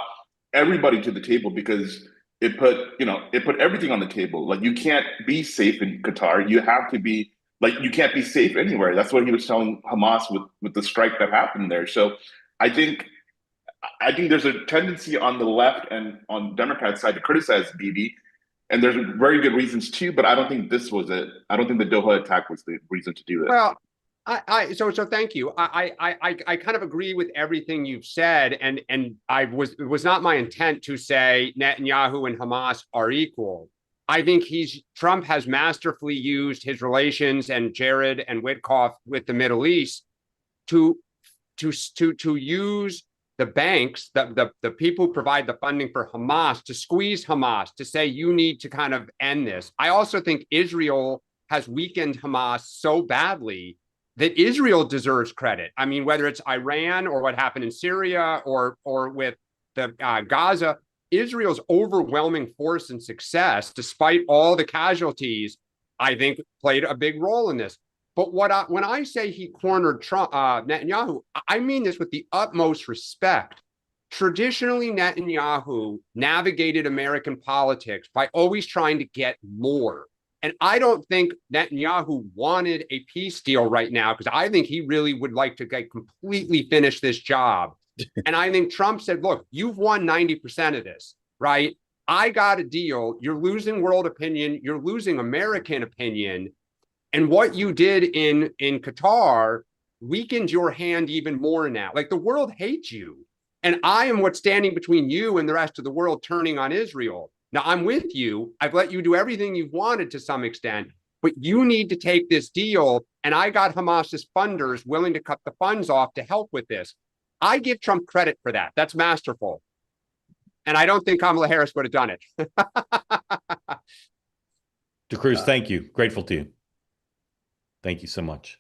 everybody to the table because it put everything on the table. Like, you can't be safe in Qatar. You have to be, like, you can't be safe anywhere. That's what he was telling Hamas with the strike that happened there. So I think there's a tendency on the left and on Democrat side to criticize Bibi, and there's very good reasons too. But I don't think this was it. I don't think the Doha attack was the reason to do this. Well, so thank you. I kind of agree with everything you've said, and it was not my intent to say Netanyahu and Hamas are equal. I think Trump has masterfully used his relations and Jared and Witkoff with the Middle East to use the banks, the people who provide the funding for Hamas, to squeeze Hamas, to say you need to kind of end this. I also think Israel has weakened Hamas so badly that Israel deserves credit. I mean, whether it's Iran or what happened in Syria or with the Gaza, Israel's overwhelming force and success, despite all the casualties, I think played a big role in this. But when I say he cornered Netanyahu, I mean this with the utmost respect. traditionally Netanyahu navigated American politics by always trying to get more. And I don't think Netanyahu wanted a peace deal right now, because I think he really would like to completely finish this job. And I think Trump said, look, you've won 90% of this, right? I got a deal. You're losing world opinion. You're losing American opinion. And what you did in Qatar weakened your hand even more now. Like, the world hates you. And I am what's standing between you and the rest of the world turning on Israel. Now, I'm with you. I've let you do everything you've wanted to some extent, but you need to take this deal. And I got Hamas's funders willing to cut the funds off to help with this. I give Trump credit for that. That's masterful. And I don't think Kamala Harris would have done it. DeCruz, thank you. Grateful to you. Thank you so much.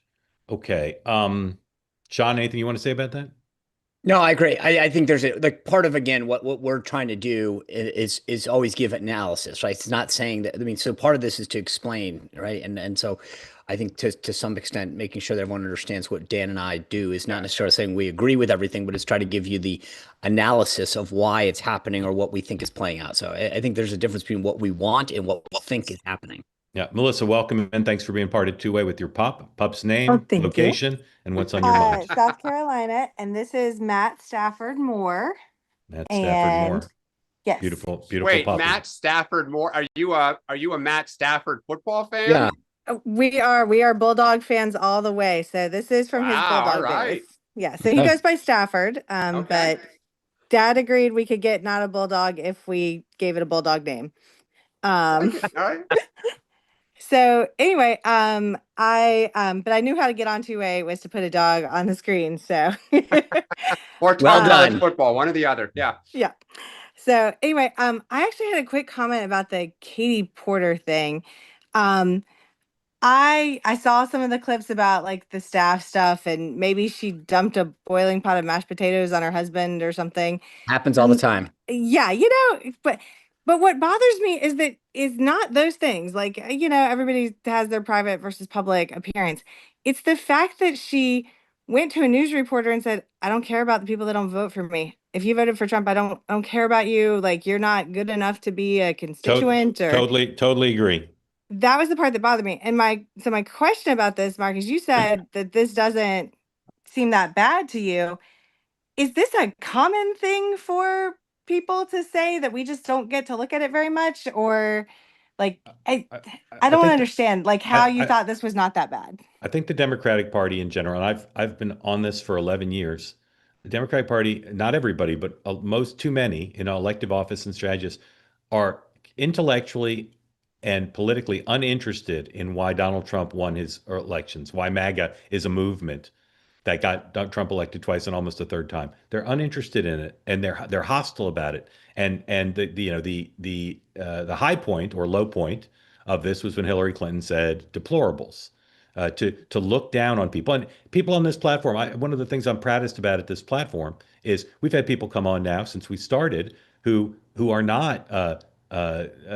Okay. Sean, anything you want to say about that? No, I agree. I think there's like part of, again, what we're trying to do is always give analysis, right? It's not saying that, I mean, so part of this is to explain, right? And so I think to some extent, making sure that everyone understands what Dan and I do is not necessarily saying we agree with everything, but it's try to give you the analysis of why it's happening or what we think is playing out. So I think there's a difference between what we want and what we think is happening. Yeah. Melissa, welcome, and thanks for being part of Two Way with your pup. Pup's name, location, and what's on your mind. South Carolina, and this is Matt Stafford Moore. Matt Stafford Moore. Yes. Beautiful Wait, puppy. Matt Stafford Moore. Are you a Matt Stafford football fan? Yeah. We are Bulldog fans all the way. So this is from his Bulldog days. Yeah. So he goes by Stafford. But Dad agreed we could get not a Bulldog if we gave it a Bulldog name. All right. So anyway, but I knew how to get on 2A was to put a dog on the screen. So or college football, one or the other. Yeah. Yeah. So anyway, I actually had a quick comment about the Katie Porter thing. I saw some of the clips about like the staff stuff, and maybe she dumped a boiling pot of mashed potatoes on her husband or something. Happens all the time. Yeah, but what bothers me is not those things. Like, everybody has their private versus public appearance. It's the fact that she went to a news reporter and said, I don't care about the people that don't vote for me. If you voted for Trump, I don't care about you. Like, you're not good enough to be a constituent. Totally agree. That was the part that bothered me. And my question about this, Mark, is you said that this doesn't seem that bad to you. Is this a common thing for people to say, that we just don't get to look at it very much? Or like, I don't understand how you thought this was not that bad. I think the Democratic Party in general, and I've been on this for 11 years. The Democratic Party, not everybody, but too many in elective office and strategists are intellectually and politically uninterested in why Donald Trump won his elections, why MAGA is a movement that got Trump elected twice and almost a third time. They're uninterested in it, and they're hostile about it. And the high point or low point of this was when Hillary Clinton said deplorables, to look down on people. And people on this platform, one of the things I'm proudest about at this platform is we've had people come on now since we started who are not in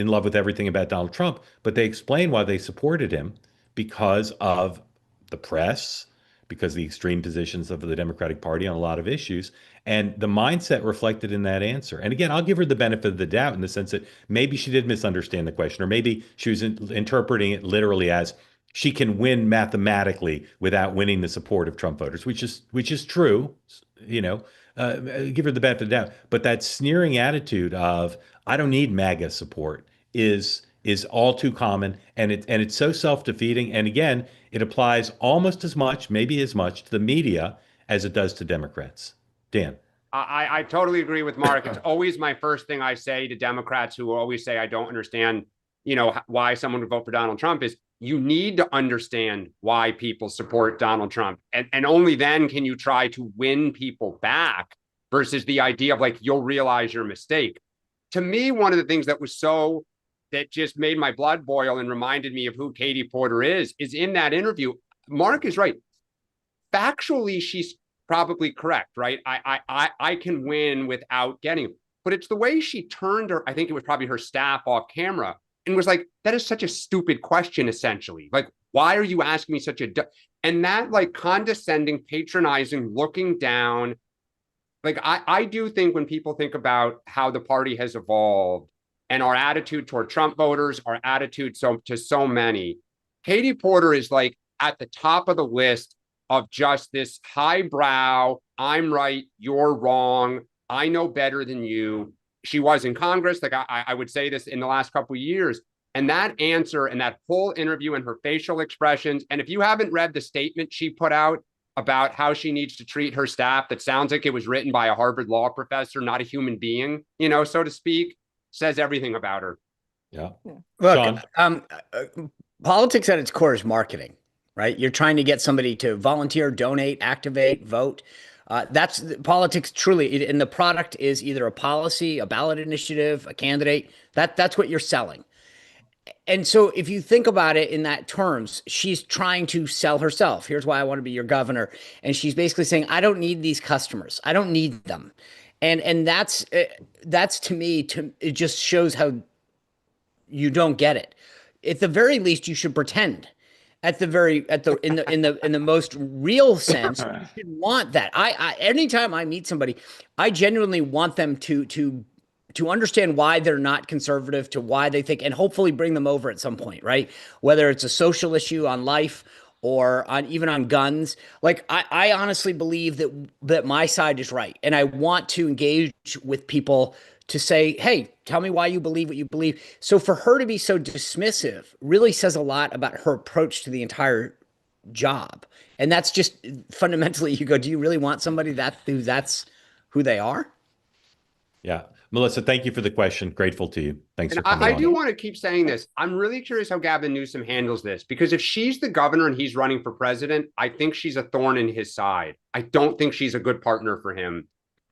love with everything about Donald Trump, but they explain why they supported him because of the press, because of the extreme positions of the Democratic Party on a lot of issues, and the mindset reflected in that answer. And again, I'll give her the benefit of the doubt in the sense that maybe she did misunderstand the question, or maybe she was interpreting it literally as she can win mathematically without winning the support of Trump voters, which is true, give her the benefit of the doubt. But that sneering attitude of I don't need MAGA support is all too common, and it's so self-defeating. And again, it applies almost as much, maybe as much, to the media as it does to Democrats. Dan. I totally agree with Mark. It's always my first thing I say to Democrats who always say I don't understand, why someone would vote for Donald Trump is you need to understand why people support Donald Trump. And only then can you try to win people back versus the idea of you'll realize your mistake. To me, one of the things that just made my blood boil and reminded me of who Katie Porter is in that interview. Mark is right. Factually, she's probably correct, right? I can win without getting him. But it's the way she turned her, I think it was probably her staff off camera, and was like, that is such a stupid question, essentially. Why are you asking me such a... And that condescending, patronizing, looking down, like I do think when people think about how the party has evolved and our attitude toward Trump voters, our attitude to so many, Katie Porter is like at the top of the list of just this highbrow, I'm right, you're wrong, I know better than you. She was in Congress, like I would say this in the last couple of years. And that answer and that whole interview and her facial expressions, and if you haven't read the statement she put out about how she needs to treat her staff, that sounds like it was written by a Harvard law professor, not a human being, so to speak, says everything about her. Yeah. Look, politics at its core is marketing, right? You're trying to get somebody to volunteer, donate, activate, vote. That's politics truly. And the product is either a policy, a ballot initiative, a candidate. That's what you're selling. And so if you think about it in that terms, she's trying to sell herself. Here's why I want to be your governor. And she's basically saying, I don't need these customers. I don't need them. And that's to me, it just shows how you don't get it. At the very least, you should pretend. In the most real sense, you should want that. I anytime I meet somebody, I genuinely want them to understand why they're not conservative, to why they think, and hopefully bring them over at some point, right? Whether it's a social issue on life or even on guns. Like I honestly believe that my side is right. And I want to engage with people to say, hey, tell me why you believe what you believe. So for her to be so dismissive really says a lot about her approach to the entire job. And that's just fundamentally, you go, do you really want somebody that's who they are? Yeah. Melissa, thank you for the question. Grateful to you. Thanks for coming I on. do want to keep saying this. I'm really curious how Gavin Newsom handles this, because if she's the governor and he's running for president, I think she's a thorn in his side. I don't think she's a good partner for him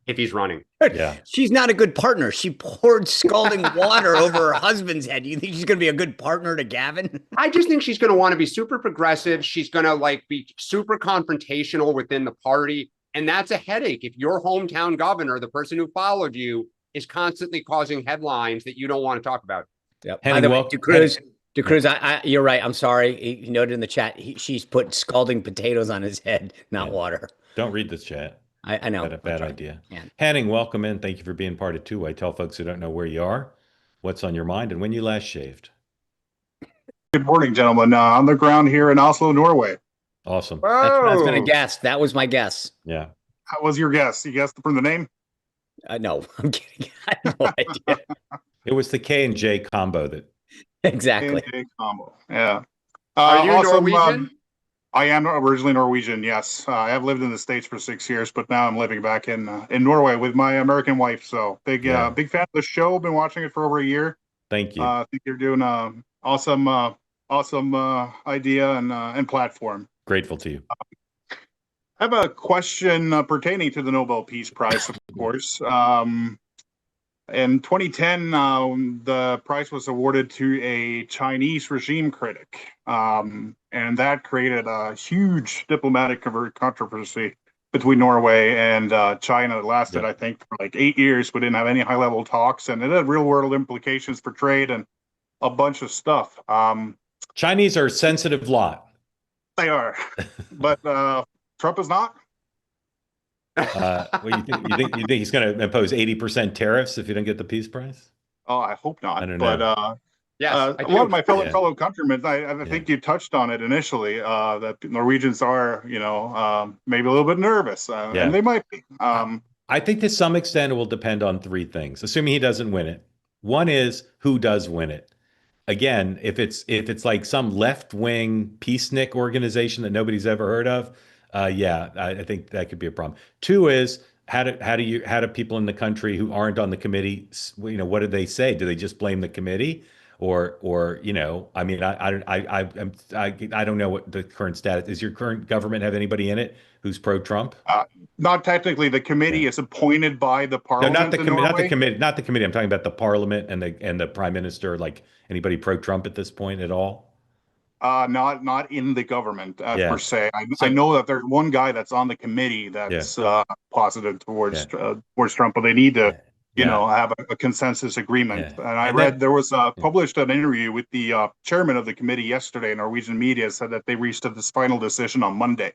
if he's running. Yeah. She's not a good partner. She poured scalding water over her husband's head. You think she's going to be a good partner to Gavin? I just think she's going to want to be super progressive. She's going to be super confrontational within the party. And that's a headache. If your hometown governor, the person who followed you, is constantly causing headlines that you don't want to talk about. Yep. By the way, DeCruz, you're right. I'm sorry. He noted in the chat, she's put scalding potatoes on his head, not water. Don't read this chat. I know. Bad idea. Yeah. Henning, welcome in. Thank you for being part of Two Way. Tell folks who don't know where you are, what's on your mind, and when you last shaved. Good morning, gentlemen. On the ground here in Oslo, Norway. Awesome. That's what I was going to guess. That was my guess. Yeah. How was your guess? You guessed from the name? No, I'm kidding. I have no idea. It was the K and J combo that. Exactly. K and J combo. Yeah. Are you Norwegian? I am originally Norwegian. Yes, I have lived in the States for 6 years, but now I'm living back in Norway with my American wife. So big fan of the show. Been watching it for over a year. Thank you. I think you're doing an awesome idea and platform. Grateful to you. I have a question pertaining to the Nobel Peace Prize, of course. In 2010, the prize was awarded to a Chinese regime critic, and that created a huge diplomatic controversy between Norway and China. It lasted, I think, for like 8 years. We didn't have any high-level talks, and it had real-world implications for trade and a bunch of stuff. Chinese are a sensitive lot. They are, but Trump is not. Well, you think he's going to impose 80% tariffs if you don't get the Peace Prize? Oh, I hope not. I don't know. But yes, a lot of my fellow countrymen, I think you touched on it initially, that Norwegians are, maybe a little bit nervous, and they might be. I think to some extent it will depend on three things, assuming he doesn't win it. One is who does win it. Again, if it's like some left-wing peacenik organization that nobody's ever heard of, I think that could be a problem. Two is how do people in the country who aren't on the committee, what do they say? Do they just blame the committee, or I mean, I don't know what the current status is. Your current government have anybody in it who's pro-Trump? Not technically. The committee is appointed by the parliament. No, not the committee. Not the committee. I'm talking about the parliament and the prime minister. Like anybody pro-Trump at this point at all? Not in the government per se. I know that there's one guy that's on the committee that's positive towards Trump, but they need to, have a consensus agreement. And I read there was published an interview with the chairman of the committee yesterday. Norwegian media said that they reached this final decision on Monday.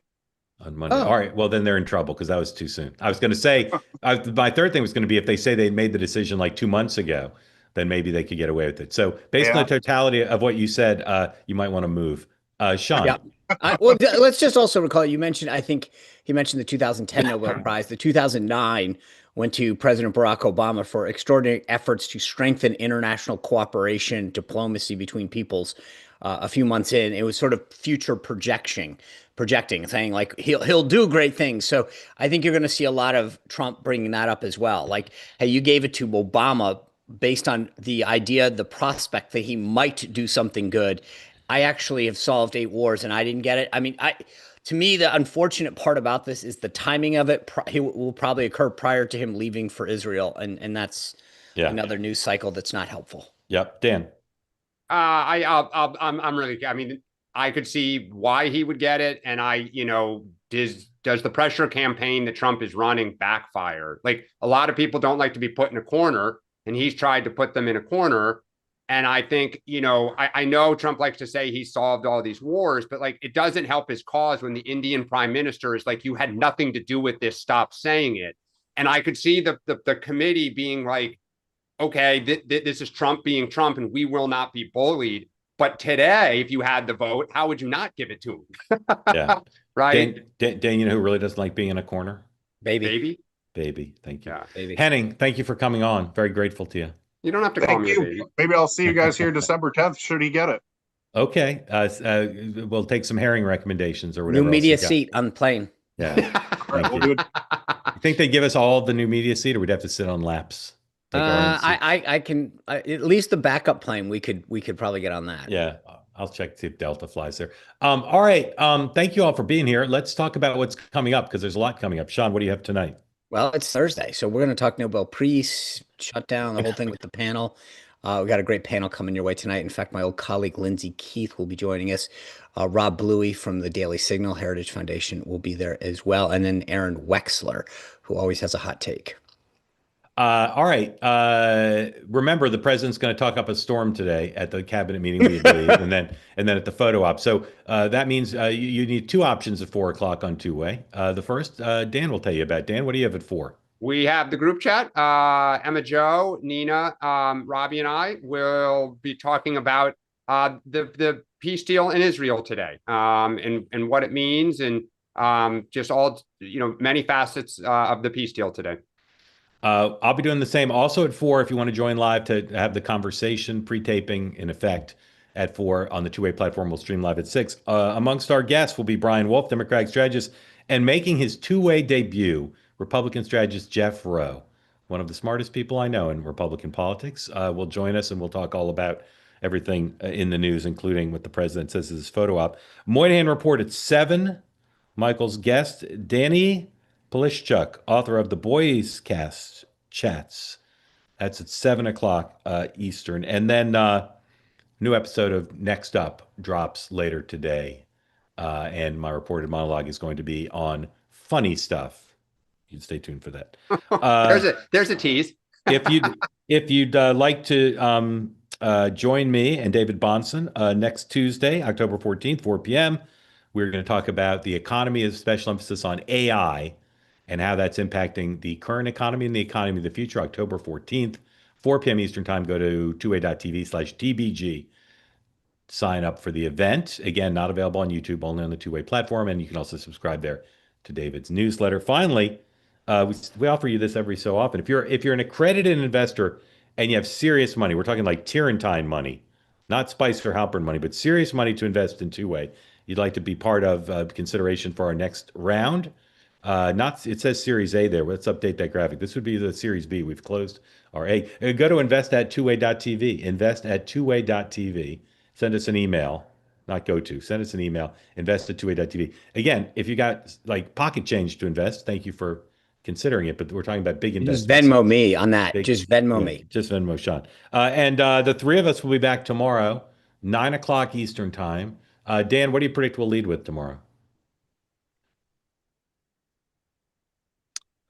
On Monday. All right. Well, then they're in trouble because that was too soon. I was going to say, my third thing was going to be if they say they made the decision like 2 months ago, then maybe they could get away with it. So based on the totality of what you said, you might want to move. Sean. Yeah. Well, let's just also recall, you mentioned, I think he mentioned the 2010 Nobel Prize. The 2009 went to President Barack Obama for extraordinary efforts to strengthen international cooperation, diplomacy between peoples. A few months in, it was sort of future projecting, saying like he'll do great things. So I think you're going to see a lot of Trump bringing that up as well. Like, hey, you gave it to Obama based on the idea, the prospect that he might do something good. I actually have solved 8 wars and I didn't get it. I mean, to me, the unfortunate part about this is the timing of it. It will probably occur prior to him leaving for Israel, and that's another news cycle that's not helpful. Yep, Dan. I'm really. I mean, I could see why he would get it, and does the pressure campaign that Trump is running backfire? Like, a lot of people don't like to be put in a corner, and he's tried to put them in a corner. And I think, I know Trump likes to say he solved all these wars, but like, it doesn't help his cause when the Indian prime minister is like, you had nothing to do with this, stop saying it. And I could see the committee being like, okay, this is Trump being Trump and we will not be bullied. But today, if you had the vote, how would you not give it to him? Yeah. Right. Dan, you know who really doesn't like being in a corner? Baby. Thank you. Yeah, baby. Henning, thank you for coming on. Very grateful to you. You don't have to call me a baby. Maybe I'll see you guys here December 10th. Should he get it? Okay. We'll take some herring recommendations or whatever. New media seat on the plane. Yeah. Thank you. You think they give us all the new media seat, or we'd have to sit on laps? I can at least the backup plane. We could probably get on that. Yeah. I'll check to see if Delta flies there. All right. Thank you all for being here. Let's talk about what's coming up because there's a lot coming up. Sean, what do you have tonight? Well, it's Thursday, so we're going to talk Nobel Peace, shut down the whole thing with the panel. We got a great panel coming your way tonight. In fact, my old colleague Lindsay Keith will be joining us. Rob Bluey from the Daily Signal Heritage Foundation will be there as well. And then Aaron Wexler, who always has a hot take. All right. Remember, the president's going to talk up a storm today at the cabinet meeting, we believe, and then at the photo op. So that means you need 2 options at 4 o'clock on two-way. The first, Dan will tell you about. Dan, what do you have at 4? We have the group chat. Emma Jo, Nina, Robbie, and I will be talking about the peace deal in Israel today, and what it means, and just all many facets of the peace deal today. I'll be doing the same also at 4 if you want to join live to have the conversation pre-taping in effect at 4 on the two-way platform. We'll stream live at 6. Amongst our guests will be Brian Wolf, Democratic strategist, and making his two-way debut, Republican strategist Jeff Rowe, one of the smartest people I know in Republican politics, will join us, and we'll talk all about everything in the news, including what the president says is his photo op. Moynihan Report at 7. Michael's guest, Danny Polishchuk, author of the Boys Cast Chats. That's at 7 o'clock Eastern. And then new episode of Next Up drops later today. And my reported monologue is going to be on funny stuff. You can stay tuned for that. There's a tease. if you'd like to join me and David Bonson next Tuesday, October 14th, 4 p.m., we're going to talk about the economy, with special emphasis on AI and how that's impacting the current economy and the economy of the future. October 14th, 4 p.m. Eastern time. Go to tway.tv/TBG. Sign up for the event. Again, not available on YouTube, only on the two-way platform. And you can also subscribe there to David's newsletter. Finally, we offer you this every so often. If you're an accredited investor and you have serious money, we're talking like Turrentine money, not Spicer Halperin money, but serious money to invest in two-way, you'd like to be part of consideration for our next round. It says Series A there. Let's update that graphic. This would be the Series B. We've closed our A. Go to invest@tway.tv. Invest@tway.tv. Send us an email. Send us an email. Invest@tway.tv. Again, if you got like pocket change to invest, thank you for considering it. But we're talking about big investments. Just Venmo me on that. Just Venmo me. Just Venmo Sean. And the three of us will be back tomorrow, 9 o'clock Eastern time. Dan, what do you predict we'll lead with tomorrow?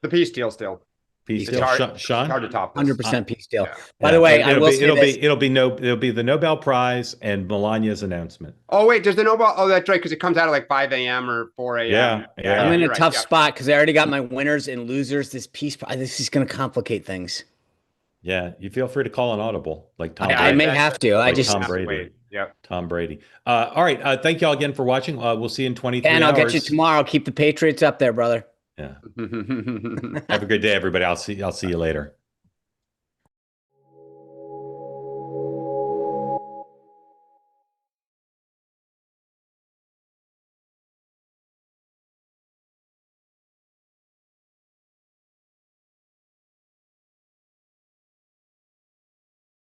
The peace deal still. Peace It's deal. hard, Sean? it's hard to top this. 100% peace deal. Yeah. By the way, I it'll will be, say it'll this. be it'll be the Nobel Prize and Melania's announcement. Oh wait, does the Nobel? Oh, that's right, because it comes out at like 5 a.m. or 4 a.m. Yeah. I'm in a you're right, tough yeah. spot because I already got my winners and losers. This is going to complicate things. Yeah, you feel free to call an audible like Tom. I may have to. I just Tom Brady. Wait. Yep. Tom Brady. All right. Thank you all again for watching. We'll see you in 23 And hours. I'll get you tomorrow. Keep the Patriots up there, brother. Yeah. Have a good day, everybody. I'll see you later.